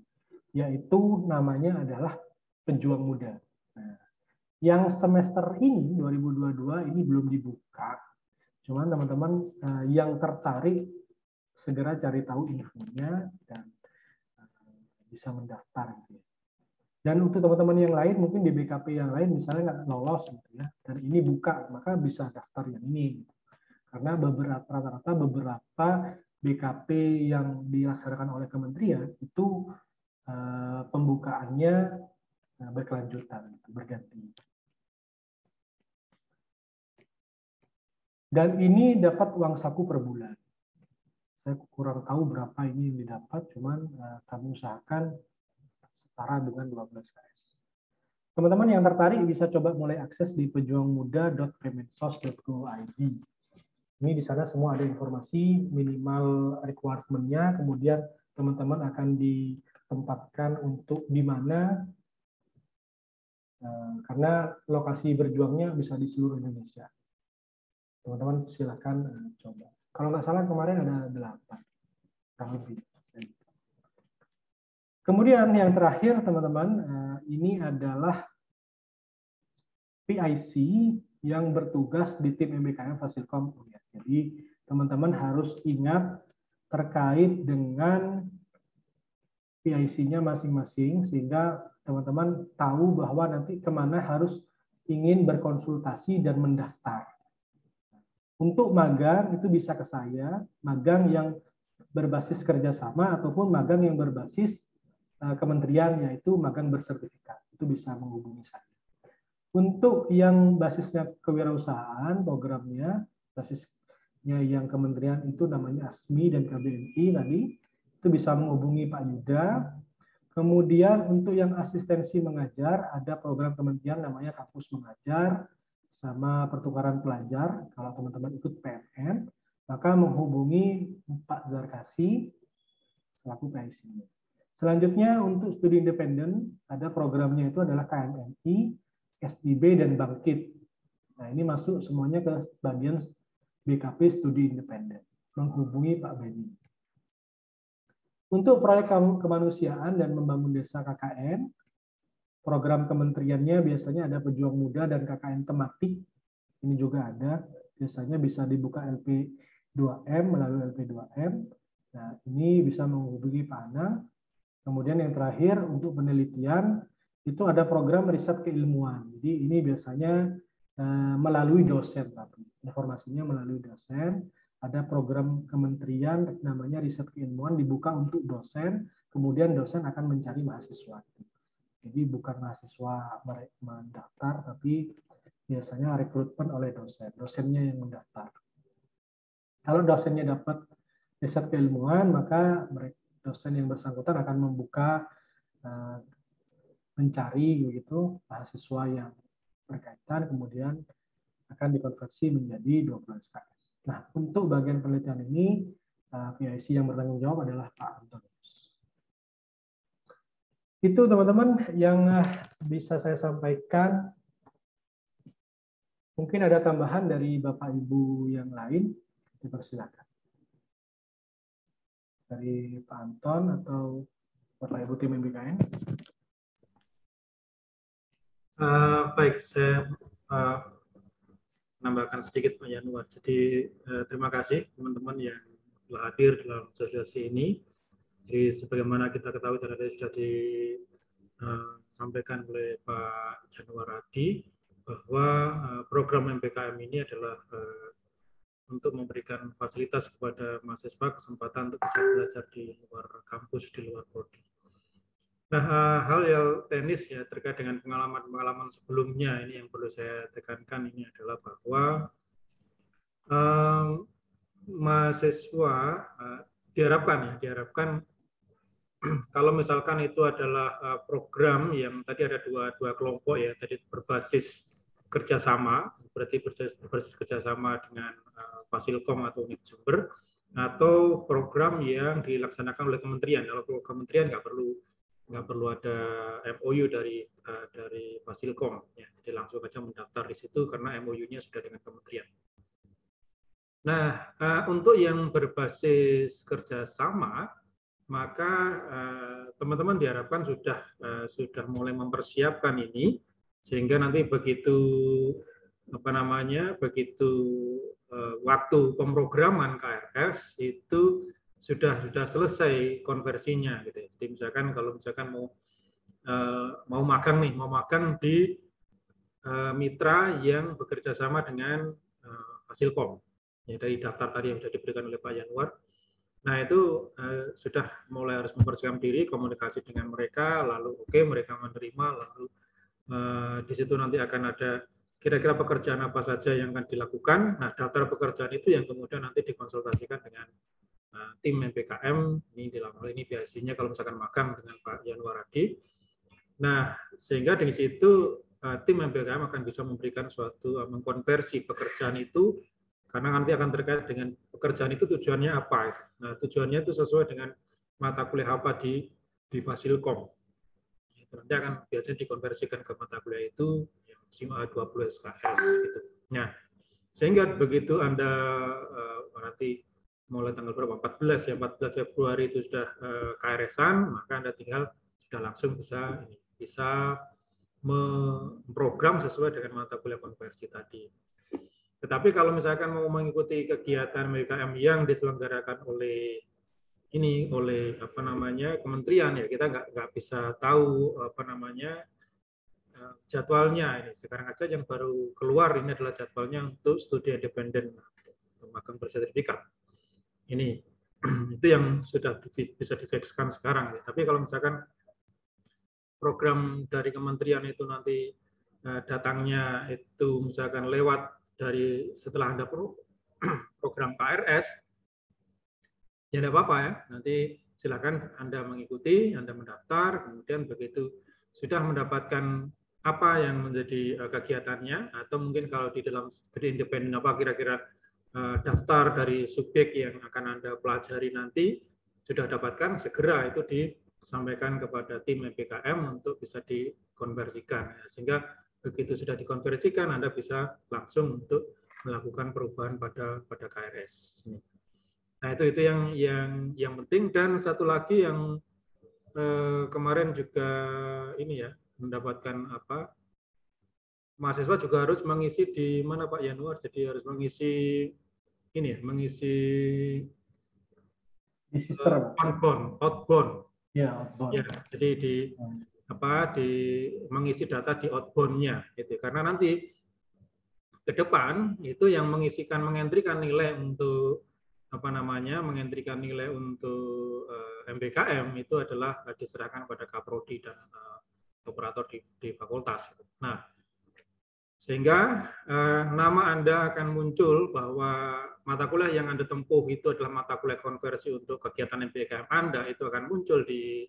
yaitu namanya adalah Pejuang Muda. Nah, yang semester ini 2022 ini belum dibuka, cuman teman-teman yang tertarik segera cari tahu infonya dan bisa mendaftar. Dan untuk teman-teman yang lain, mungkin di BKP yang lain misalnya nggak lolos, gitu ya, dan ini buka, maka bisa daftar yang ini. Karena rata-rata beberapa BKP yang dilaksanakan oleh kementerian itu pembukaannya berkelanjutan, berganti. Dan ini dapat uang saku per bulan. Saya kurang tahu berapa ini yang didapat, cuman kami usahakan setara dengan 12 KS. Teman-teman yang tertarik bisa coba mulai akses di pejuangmuda.kemensos.go.id. Ini di sana semua ada informasi minimal requirement-nya, kemudian teman-teman akan ditempatkan untuk di mana, karena lokasi berjuangnya bisa di seluruh Indonesia. Teman-teman silakan coba. Kalau nggak salah kemarin ada 8. kurang lebih. Kemudian yang terakhir teman-teman, ini adalah PIC yang bertugas di tim MBKM Fasilkom. Jadi teman-teman harus ingat terkait dengan PIC-nya masing-masing sehingga teman-teman tahu bahwa nanti kemana harus ingin berkonsultasi dan mendaftar. Untuk magang itu bisa ke saya, magang yang berbasis kerjasama ataupun magang yang berbasis kementerian, yaitu magang bersertifikat. Itu bisa menghubungi saya. Untuk yang basisnya kewirausahaan, programnya basisnya yang kementerian itu namanya ASMI dan KBMI tadi, itu bisa menghubungi Pak Yuda. Kemudian untuk yang asistensi mengajar, ada program kementerian namanya Kampus Mengajar, sama pertukaran pelajar. Kalau teman-teman ikut PMN, maka menghubungi Pak Zarkasi selaku PIC. Selanjutnya untuk studi independen, ada programnya itu adalah KMNI, SIB, dan Bangkit. Nah ini masuk semuanya ke bagian BKP studi independen. Menghubungi Pak Beni. Untuk proyek kemanusiaan dan membangun desa KKN, program kementeriannya biasanya ada Pejuang Muda dan KKN tematik. Ini juga ada. Biasanya bisa dibuka LP2M melalui LP2M. Nah ini bisa menghubungi Pak Ana. Kemudian yang terakhir untuk penelitian itu ada program riset keilmuan. Jadi ini biasanya melalui dosen, tapi informasinya melalui dosen. Ada program kementerian namanya riset keilmuan dibuka untuk dosen, kemudian dosen akan mencari mahasiswa. Jadi bukan mahasiswa mendaftar, tapi biasanya rekrutmen oleh dosen. Dosennya yang mendaftar. Kalau dosennya dapat riset keilmuan, maka dosen yang bersangkutan akan membuka mencari begitu mahasiswa yang berkaitan, kemudian akan dikonversi menjadi 12 SKS. Nah, untuk bagian penelitian ini PIC yang bertanggung jawab adalah Pak Antonius. Itu teman-teman yang bisa saya sampaikan. Mungkin ada tambahan dari Bapak Ibu yang lain, dipersilakan. Dari Pak Anton atau Bapak Ibu tim MBKN. Baik, saya menambahkan sedikit Pak Yanuar. Jadi terima kasih teman-teman yang telah hadir dalam sesi ini. Jadi sebagaimana kita ketahui tadi sudah disampaikan oleh Pak Januar Hadi bahwa program MBKM ini adalah untuk memberikan fasilitas kepada mahasiswa kesempatan untuk bisa belajar di luar kampus, di luar prodi. Nah, hal yang teknis ya terkait dengan pengalaman-pengalaman sebelumnya ini yang perlu saya tekankan ini adalah bahwa mahasiswa diharapkan kalau misalkan itu adalah program yang tadi ada dua kelompok ya, tadi berbasis kerjasama, berarti berbasis kerjasama dengan Fasilkom atau Unif Jember, atau program yang dilaksanakan oleh kementerian. Kalau kementerian nggak perlu ada MOU dari Fasilkom, ya. Jadi langsung saja mendaftar di situ karena MOU-nya sudah dengan kementerian. Nah, untuk yang berbasis kerjasama, maka teman-teman diharapkan sudah mulai mempersiapkan ini sehingga nanti begitu waktu pemrograman KRF itu sudah selesai konversinya gitu. Jadi misalkan kalau mau magang di mitra yang bekerja sama dengan Fasilkom. Ya, dari daftar tadi yang sudah diberikan oleh Pak Yanuar. Nah itu sudah mulai harus mempersiapkan diri, komunikasi dengan mereka, lalu mereka menerima, lalu di situ nanti akan ada kira-kira pekerjaan apa saja yang akan dilakukan. Nah daftar pekerjaan itu yang kemudian nanti dikonsultasikan dengan tim MBKM, ini dalam hal ini biasanya kalau misalkan magang dengan Pak Yanuar Hadi. Nah sehingga di situ tim MBKM akan bisa memberikan mengkonversi pekerjaan itu. Karena nanti akan terkait dengan pekerjaan itu tujuannya apa. Nah, tujuannya itu sesuai dengan mata kuliah apa di Fasilkom. Nanti akan biasanya dikonversikan ke mata kuliah itu yang maksimal 20 SKS. Gitu. Nah, sehingga begitu Anda nanti mulai tanggal berapa? 14 ya, 14 Februari itu sudah KRS-an, maka Anda tinggal sudah langsung bisa memprogram sesuai dengan mata kuliah konversi tadi. Tetapi kalau misalkan mau mengikuti kegiatan MBKM yang diselenggarakan oleh kementerian, ya kita nggak bisa tahu jadwalnya ini. Sekarang aja yang baru keluar ini adalah jadwalnya untuk studi independen atau magang bersertifikat. Ini itu yang sudah bisa difikskan sekarang. Tapi kalau misalkan program dari kementerian itu nanti datangnya itu misalkan lewat dari setelah Anda program KRS, ya tidak apa-apa ya. Nanti silakan Anda mengikuti, Anda mendaftar, kemudian begitu sudah mendapatkan apa yang menjadi kegiatannya, atau mungkin kalau di dalam studi independen apa kira-kira daftar dari subjek yang akan Anda pelajari nanti sudah dapatkan, segera itu disampaikan kepada tim MBKM untuk bisa dikonversikan. Sehingga begitu sudah dikonversikan, Anda bisa langsung untuk melakukan perubahan pada KRS. Nah itu yang penting. Dan satu lagi yang kemarin juga ini ya, mendapatkan mahasiswa juga harus mengisi di mana Pak Yanuar, jadi harus mengisi ini ya, mengisi outbound. Ya, outbound. Ya, jadi mengisi data di outbound-nya gitu. Karena nanti ke depan itu yang mengentrikan nilai untuk mengentrikan nilai untuk MBKM itu adalah diserahkan pada Kaprodi dan operator di fakultas. Nah, sehingga nama Anda akan muncul bahwa mata kuliah yang Anda tempuh itu adalah mata kuliah konversi untuk kegiatan MBKM Anda, itu akan muncul di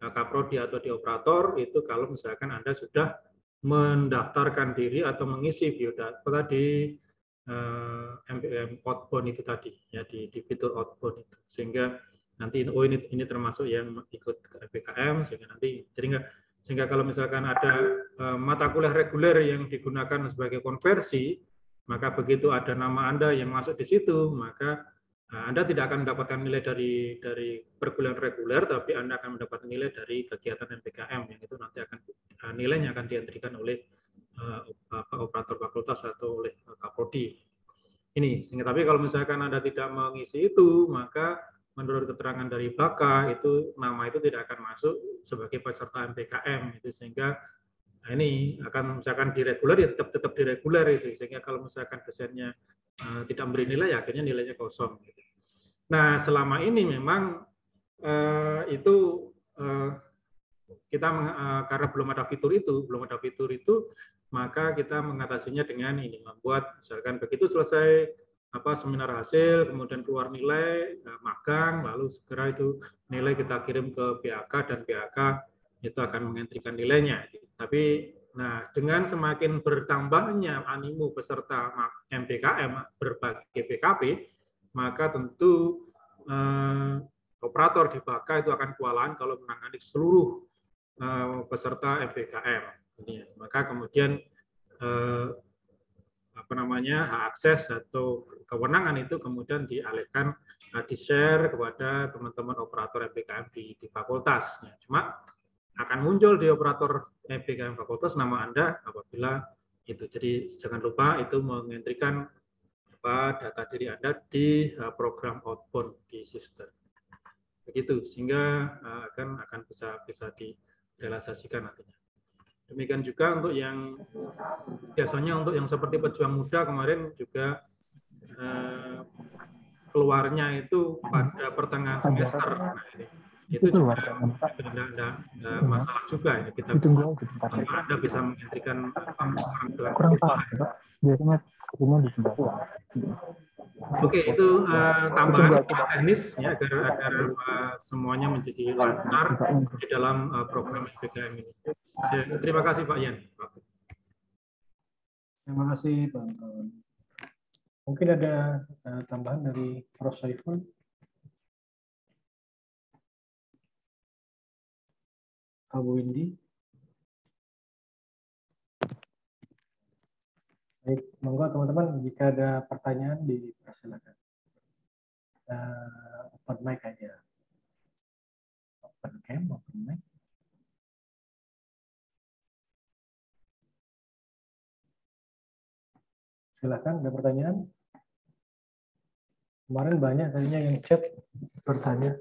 Kaprodi atau di operator itu kalau misalkan Anda sudah mendaftarkan diri atau mengisi biodata di MBKM outbound itu tadi ya, di fitur outbound itu, sehingga nanti ini termasuk yang ikut ke MBKM, sehingga kalau misalkan ada mata kuliah reguler yang digunakan sebagai konversi, maka begitu ada nama Anda yang masuk di situ, maka Anda tidak akan mendapatkan nilai dari perkuliahan reguler, tapi Anda akan mendapatkan nilai dari kegiatan MBKM yang itu nanti nilainya akan dientrikan oleh operator fakultas atau oleh Kaprodi. Ini. Tapi kalau misalkan Anda tidak mengisi itu, maka menurut keterangan dari Baka itu nama itu tidak akan masuk sebagai peserta MBKM itu, sehingga ini akan misalkan di reguler ya tetap di reguler itu, sehingga kalau misalkan dosennya tidak memberi nilai, akhirnya nilainya kosong. Nah, selama ini memang itu kita karena belum ada fitur itu, maka kita mengatasinya dengan ini, membuat misalkan begitu selesai seminar hasil, kemudian keluar nilai magang, lalu segera itu nilai kita kirim ke BAK dan BAK itu akan mengentrikan nilainya. Tapi dengan semakin bertambahnya animo peserta MBKM berbagai PKP, maka tentu operator di BAK itu akan kewalahan kalau menangani seluruh peserta MBKM. Maka kemudian hak akses atau kewenangan itu kemudian dialihkan, di-share kepada teman-teman operator MBKM di fakultas. Cuma akan muncul di operator MBKM fakultas nama Anda apabila itu. Jadi jangan lupa itu mengentrikan data diri Anda di program outbound di sistem. Begitu, sehingga akan bisa direalisasikan nantinya. Demikian juga untuk yang biasanya untuk yang seperti pejuang muda kemarin juga keluarnya itu pada pertengahan semester. Nah, itu juga tidak masalah juga ya, kita Anda bisa menghentikan kurang paham, Pak. Biasanya di sebelah. Oke, itu tambahan teknis ya agar semuanya menjadi lancar di dalam program SBKM ini. Terima kasih Pak Yan. Terima kasih Pak. Mungkin ada tambahan dari Prof. Saiful. Abu Windy. Baik, monggo teman-teman, jika ada pertanyaan dipersilakan. open mic aja. Open cam, open mic. Silakan, ada pertanyaan? Kemarin banyak tadinya yang chat bertanya.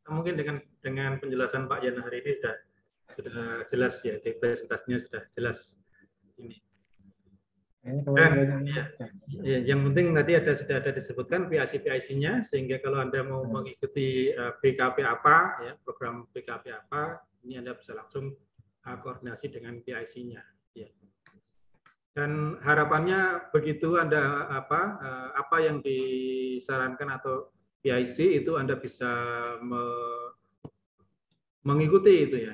Mungkin dengan penjelasan Pak Yan hari ini sudah jelas ya, di presentasinya sudah jelas ini. Yang penting tadi sudah ada disebutkan PIC-PIC-nya, sehingga kalau Anda mau mengikuti BKP apa, ya, program BKP apa, ini Anda bisa langsung koordinasi dengan PIC-nya. Ya. Dan harapannya begitu Anda apa yang disarankan atau PIC itu Anda bisa mengikuti itu ya.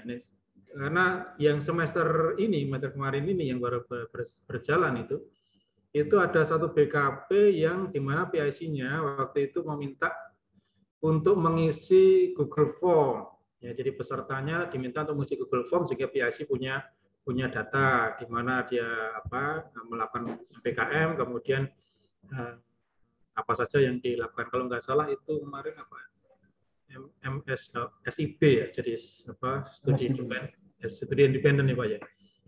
Karena yang semester kemarin ini yang baru berjalan itu ada satu BKP yang dimana PIC-nya waktu itu meminta untuk mengisi Google Form. Ya, jadi pesertanya diminta untuk mengisi Google Form sehingga PIC punya data di mana dia melakukan PKM, kemudian apa saja yang dilakukan. Kalau nggak salah itu kemarin SIB ya, jadi studi independen ya Pak ya.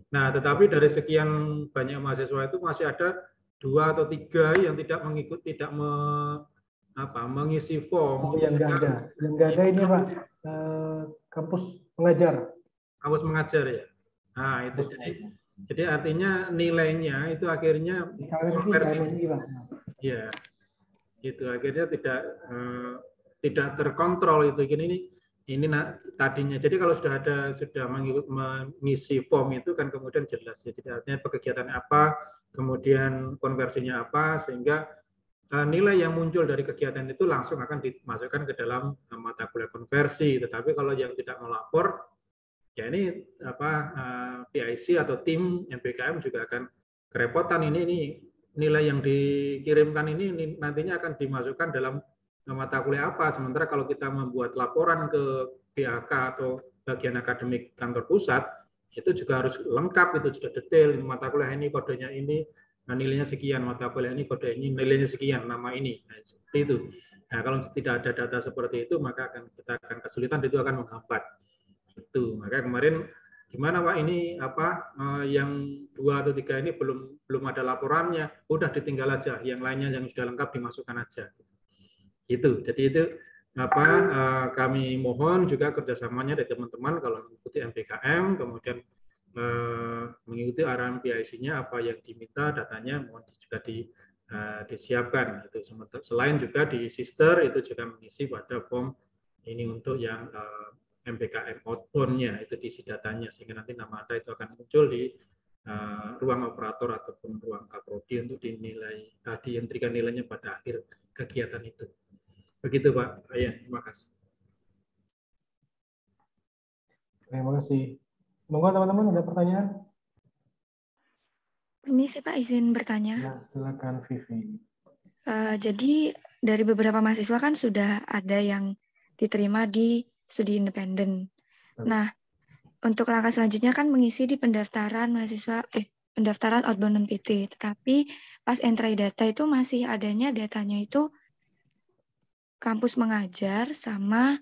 Nah, tetapi dari sekian banyak mahasiswa itu masih ada 2 atau 3 yang tidak mengisi form. Yang nggak ada ini Pak, kampus mengajar. Kampus mengajar ya. Nah, itu jadi artinya nilainya itu akhirnya konversi. Ya, itu akhirnya tidak terkontrol itu ini tadinya. Jadi kalau sudah mengisi form itu kan kemudian jelas ya. Jadi artinya kegiatannya apa, kemudian konversinya apa, sehingga nilai yang muncul dari kegiatan itu langsung akan dimasukkan ke dalam mata kuliah konversi. Tetapi kalau yang tidak melapor, ya ini PIC atau tim MBKM juga akan kerepotan. Ini nilai yang dikirimkan ini nantinya akan dimasukkan dalam mata kuliah apa. Sementara kalau kita membuat laporan ke BHK atau bagian akademik kantor pusat, itu juga harus lengkap, itu sudah detail. Mata kuliah ini kodenya ini, nilainya sekian, mata kuliah ini kode ini nilainya sekian, nama ini. Nah, seperti itu. Nah, kalau tidak ada data seperti itu, maka kita akan kesulitan, itu akan menghambat. Itu. Maka kemarin gimana Pak ini yang 2 atau 3 ini belum ada laporannya, udah ditinggal aja, yang lainnya yang sudah lengkap dimasukkan aja. Itu. Jadi itu kami mohon juga kerjasamanya dari teman-teman kalau mengikuti MBKM, kemudian mengikuti arahan PIC-nya apa yang diminta, datanya mohon juga disiapkan. Itu selain juga di sister itu juga mengisi pada form ini untuk yang MBKM outbound-nya, itu diisi datanya sehingga nanti nama Anda itu akan muncul di ruang operator ataupun ruang kaprodi untuk dientrikan nilainya pada akhir kegiatan itu. Begitu Pak. Ya, terima kasih. Terima kasih. Monggo teman-teman ada pertanyaan? Permisi Pak, izin bertanya. Ya, silakan Vivi. Jadi dari beberapa mahasiswa kan sudah ada yang diterima di studi independen. Nah, untuk langkah selanjutnya kan mengisi di pendaftaran mahasiswa pendaftaran outbound PT. Tetapi pas entry data itu masih adanya datanya itu kampus mengajar sama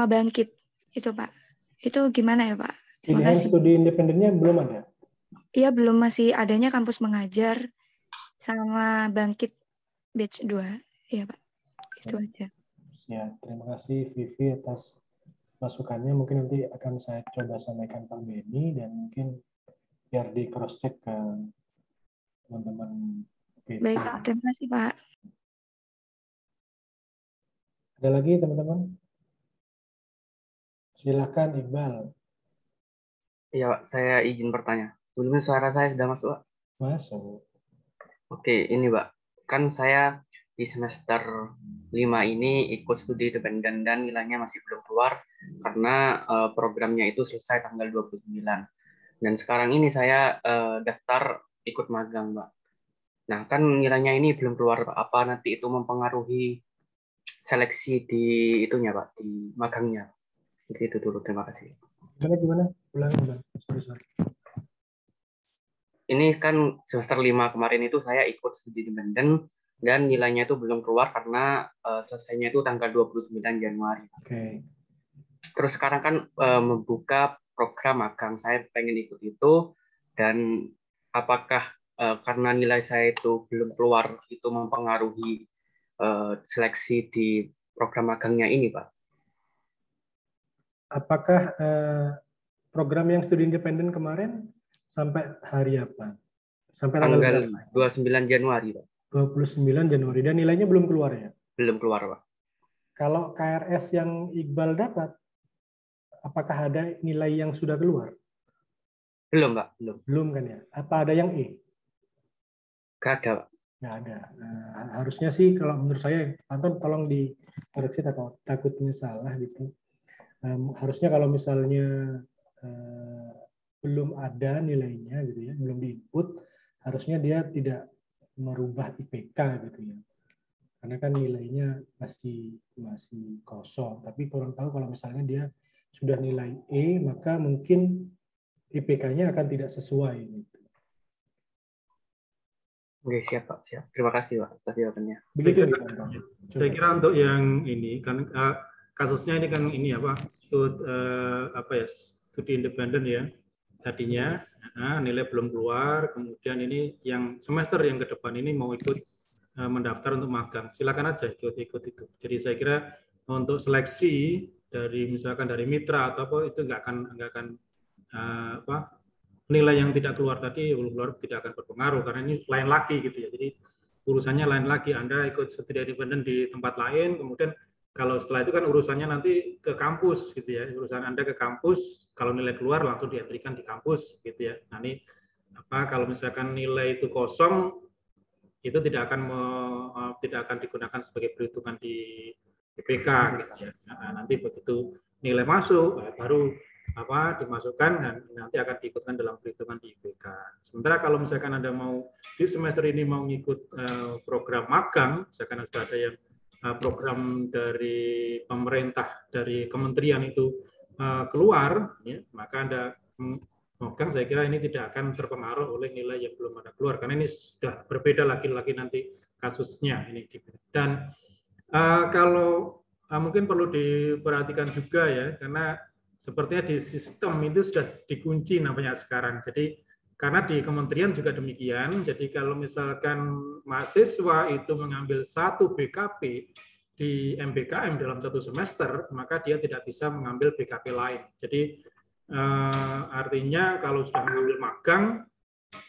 bangkit itu Pak. Itu gimana ya Pak? Terima kasih. Studi independennya belum ada? Iya, belum, masih adanya kampus mengajar sama bangkit batch 2. Iya Pak. Itu aja. Ya, terima kasih Vivi atas masukannya. Mungkin nanti akan saya coba sampaikan Pak Beni dan mungkin biar di cross check ke teman-teman. Baik Pak, terima kasih Pak. Ada lagi teman-teman? Silakan Iqbal. Iya Pak, saya izin bertanya. Sebelumnya suara saya sudah masuk Pak? Masuk. Oke, ini Pak. Kan saya di semester 5 ini ikut studi independen dan nilainya masih belum keluar karena programnya itu selesai tanggal 29. Dan sekarang ini saya daftar ikut magang, Pak. Nah, kan nilainya ini belum keluar, Pak. Apa nanti itu mempengaruhi seleksi di itunya, Pak, di magangnya? Jadi itu dulu, terima kasih. Gimana? Ulang. Sorry. ini kan semester 5 kemarin itu saya ikut studi independen dan nilainya itu belum keluar karena selesainya itu tanggal 29 Januari. Oke. Terus sekarang kan membuka program magang, saya pengen ikut itu, dan apakah karena nilai saya itu belum keluar itu mempengaruhi seleksi di program magangnya ini, Pak? Apakah program yang studi independen kemarin sampai hari apa? Sampai Tanggal berapa? 29 Januari, Pak. 29 Januari. Dan nilainya belum keluar ya? Belum keluar, Pak. Kalau KRS yang Iqbal dapat, apakah ada nilai yang sudah keluar? Belum, Pak. Belum. Belum kan ya? Apa ada yang E? Nggak ada, Pak. Nggak ada. Nah, harusnya sih kalau menurut saya, Anton tolong dikoreksi atau takutnya salah gitu. Harusnya kalau misalnya belum ada nilainya gitu ya, belum diinput, harusnya dia tidak merubah IPK gitu ya. Karena kan nilainya masih kosong. Tapi kurang tahu kalau misalnya dia sudah nilai E, maka mungkin IPK-nya akan tidak sesuai gitu. Oke, siap, Pak. Siap. Terima kasih, Pak, atas jawabannya. Begitu nih, Anton. Saya kira untuk yang ini kan kasusnya ini kan ini studi independen ya. Tadinya nilai belum keluar, kemudian ini yang semester yang ke depan ini mau ikut mendaftar untuk magang. Silakan aja ikut itu. Jadi saya kira untuk seleksi dari misalkan dari mitra atau apa itu nggak akan nilai yang tidak keluar tadi belum keluar tidak akan berpengaruh karena ini lain lagi gitu ya. Jadi urusannya lain lagi. Anda ikut studi independen di tempat lain, kemudian kalau setelah itu kan urusannya nanti ke kampus gitu ya. Urusan Anda ke kampus, kalau nilai keluar langsung dientrikan di kampus gitu ya. Nah ini kalau misalkan nilai itu kosong, itu tidak akan digunakan sebagai perhitungan di IPK gitu ya. Nah, nanti begitu nilai masuk baru dimasukkan dan nanti akan diikutkan dalam perhitungan di IPK. Sementara kalau misalkan Anda mau di semester ini mau ngikut program magang, misalkan sudah ada yang program dari pemerintah, dari kementerian itu keluar, ya, maka Anda magang, saya kira ini tidak akan terpengaruh oleh nilai yang belum ada keluar, karena ini sudah berbeda lagi nanti kasusnya ini. Dan kalau mungkin perlu diperhatikan juga ya, karena sepertinya di sistem itu sudah dikunci namanya sekarang. Jadi karena di kementerian juga demikian. Jadi kalau misalkan mahasiswa itu mengambil satu BKP di MBKM dalam satu semester, maka dia tidak bisa mengambil BKP lain. Jadi artinya kalau sudah mengambil magang,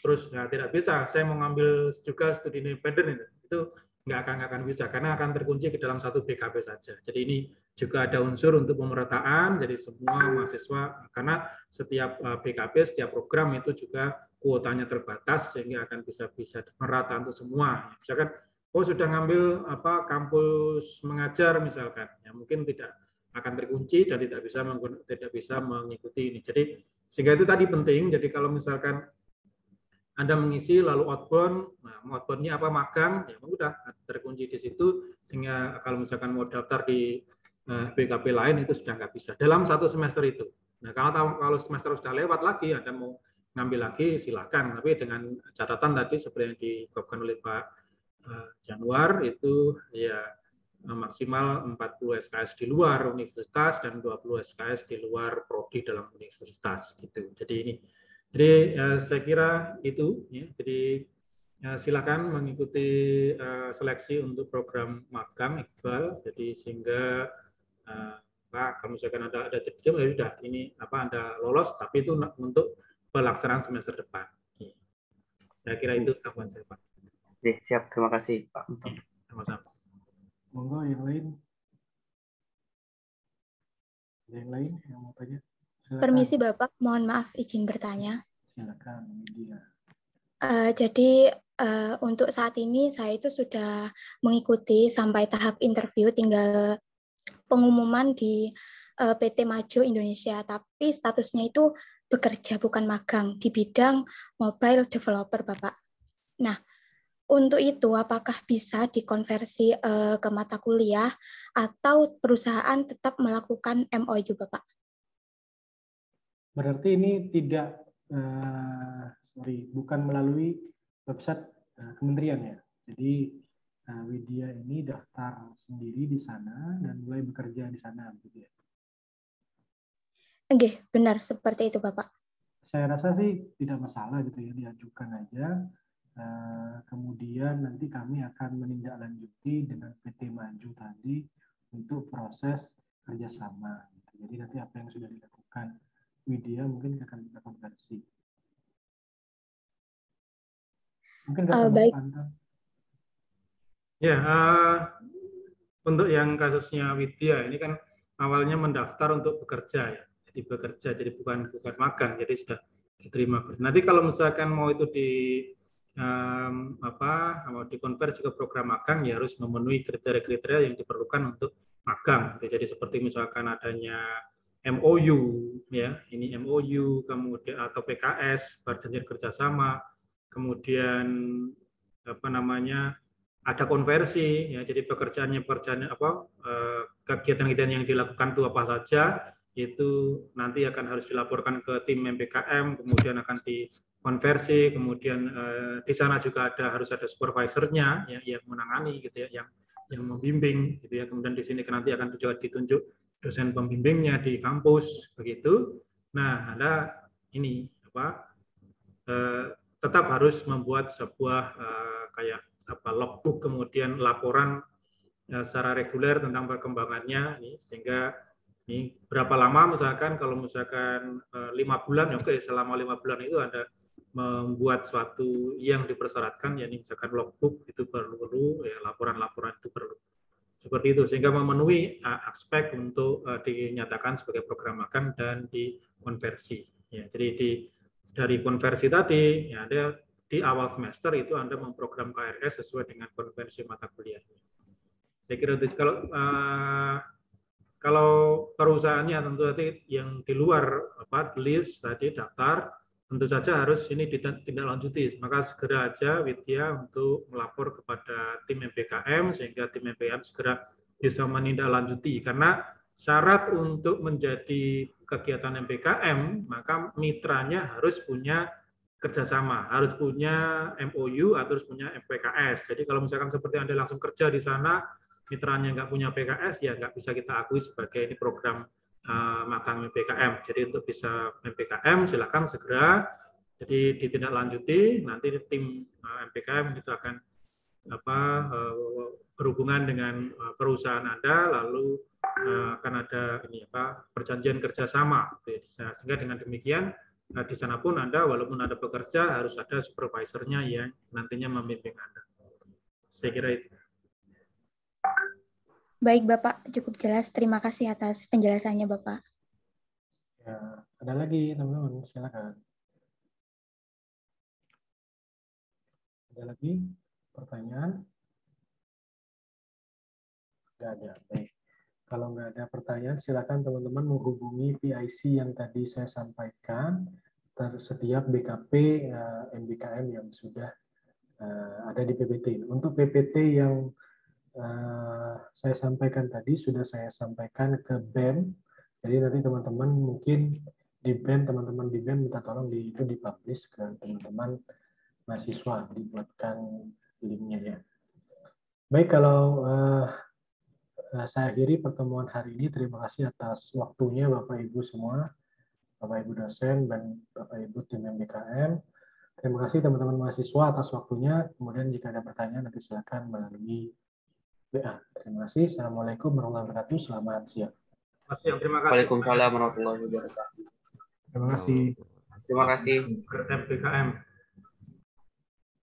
terus tidak bisa. Saya mau ngambil juga studi independen itu nggak akan bisa karena akan terkunci ke dalam satu BKP saja. Jadi ini juga ada unsur untuk pemerataan, jadi semua mahasiswa, karena setiap BKP, setiap program itu juga kuotanya terbatas sehingga akan bisa merata untuk semua. Misalkan sudah ngambil kampus mengajar misalkan, ya mungkin tidak akan terkunci dan tidak bisa mengikuti ini. Jadi sehingga itu tadi penting. Jadi kalau misalkan Anda mengisi lalu outbound, nah outbound-nya apa magang, ya udah terkunci di situ, sehingga kalau misalkan mau daftar di BKP lain itu sudah nggak bisa dalam satu semester itu. Nah kalau semester sudah lewat lagi, Anda mau ngambil lagi silakan, tapi dengan catatan tadi seperti yang diungkapkan oleh Pak Januar itu ya maksimal 40 SKS di luar universitas dan 20 SKS di luar prodi dalam universitas gitu. Jadi saya kira itu ya. Jadi silakan mengikuti seleksi untuk program magang Iqbal. Jadi sehingga Pak, kalau misalkan ada terjadi ya sudah ini Anda lolos, tapi itu untuk pelaksanaan semester depan. Saya kira itu tanggapan saya, Pak. Oke, siap. Terima kasih, Pak. Sama-sama. Monggo yang lain. Yang lain yang mau tanya? Silakan. Permisi Bapak, mohon maaf izin bertanya. Silakan, Media. Jadi untuk saat ini saya itu sudah mengikuti sampai tahap interview, tinggal pengumuman di PT Majo Indonesia, tapi statusnya itu bekerja bukan magang di bidang mobile developer, Bapak. Nah, untuk itu apakah bisa dikonversi ke mata kuliah atau perusahaan tetap melakukan MOU, Bapak? Berarti ini tidak bukan melalui website kementerian ya. Jadi Widya ini daftar sendiri di sana dan mulai bekerja di sana, gitu ya. Oke, benar seperti itu Bapak. Saya rasa sih tidak masalah gitu ya, diajukan aja. Kemudian nanti kami akan menindaklanjuti dengan PT Maju tadi untuk proses kerjasama. Jadi nanti apa yang sudah dilakukan Widya mungkin akan kita konversi. Mungkin baik. Ya, untuk yang kasusnya Widya ini kan awalnya mendaftar untuk bekerja ya, jadi bekerja, jadi bukan magang, jadi sudah diterima. Nanti kalau misalkan mau itu mau dikonversi ke program magang, ya harus memenuhi kriteria-kriteria yang diperlukan untuk magang. Jadi seperti misalkan adanya MOU, ya, ini MOU, kemudian atau PKS, perjanjian kerjasama, kemudian ada konversi, ya, jadi kegiatan-kegiatan yang dilakukan itu apa saja, itu nanti akan harus dilaporkan ke tim MBKM, kemudian akan dikonversi, kemudian di sana juga harus ada supervisornya yang menangani, gitu ya, yang membimbing, gitu ya. Kemudian di sini nanti akan juga ditunjuk dosen pembimbingnya di kampus, begitu. Nah, ada ini tetap harus membuat sebuah kayak logbook, kemudian laporan secara reguler tentang perkembangannya, sehingga ini berapa lama, misalkan kalau misalkan 5 bulan, oke, selama 5 bulan itu Anda membuat suatu yang dipersyaratkan, yakni misalkan logbook itu perlu, ya, laporan-laporan itu perlu. Seperti itu, sehingga memenuhi aspek untuk dinyatakan sebagai program magang dan dikonversi. Ya, jadi dari konversi tadi, ya, ada di awal semester itu Anda memprogram KRS sesuai dengan konvensi mata kuliahnya. Saya kira itu. Kalau perusahaannya tentu nanti yang di luar list tadi daftar, tentu saja harus ini ditindaklanjuti. Maka segera aja Widya untuk melapor kepada tim MBKM sehingga tim MBKM segera bisa menindaklanjuti. Karena syarat untuk menjadi kegiatan MBKM, maka mitranya harus punya kerjasama, harus punya MOU, harus punya PKS. Jadi kalau misalkan seperti Anda langsung kerja di sana, mitranya nggak punya PKS, ya nggak bisa kita akui sebagai ini program magang MBKM. Jadi untuk bisa MBKM, silakan segera jadi ditindaklanjuti. Nanti tim MBKM itu akan berhubungan dengan perusahaan Anda, lalu akan ada ini perjanjian kerjasama. Sehingga dengan demikian di sana pun Anda walaupun Anda bekerja harus ada supervisornya yang nantinya membimbing Anda. Saya kira itu. Baik Bapak, cukup jelas. Terima kasih atas penjelasannya Bapak. Ya, ada lagi teman-teman, silakan. Ada lagi pertanyaan? Nggak ada. Baik. Kalau nggak ada pertanyaan, silakan teman-teman menghubungi PIC yang tadi saya sampaikan setiap BKP MBKM yang sudah ada di PPT. Untuk PPT yang saya sampaikan tadi sudah saya sampaikan ke BEM. Jadi nanti teman-teman mungkin di BEM, teman-teman di BEM minta tolong itu dipublish ke teman-teman mahasiswa, dibuatkan linknya ya. Baik, kalau saya akhiri pertemuan hari ini. Terima kasih atas waktunya Bapak Ibu semua, Bapak Ibu dosen dan Bapak Ibu tim MBKM. Terima kasih teman-teman mahasiswa atas waktunya. Kemudian jika ada pertanyaan nanti silakan melalui WA. Terima kasih. Assalamualaikum warahmatullahi wabarakatuh. Selamat siang. Terima kasih. Waalaikumsalam warahmatullahi wabarakatuh. Terima kasih. Terima kasih. MBKM.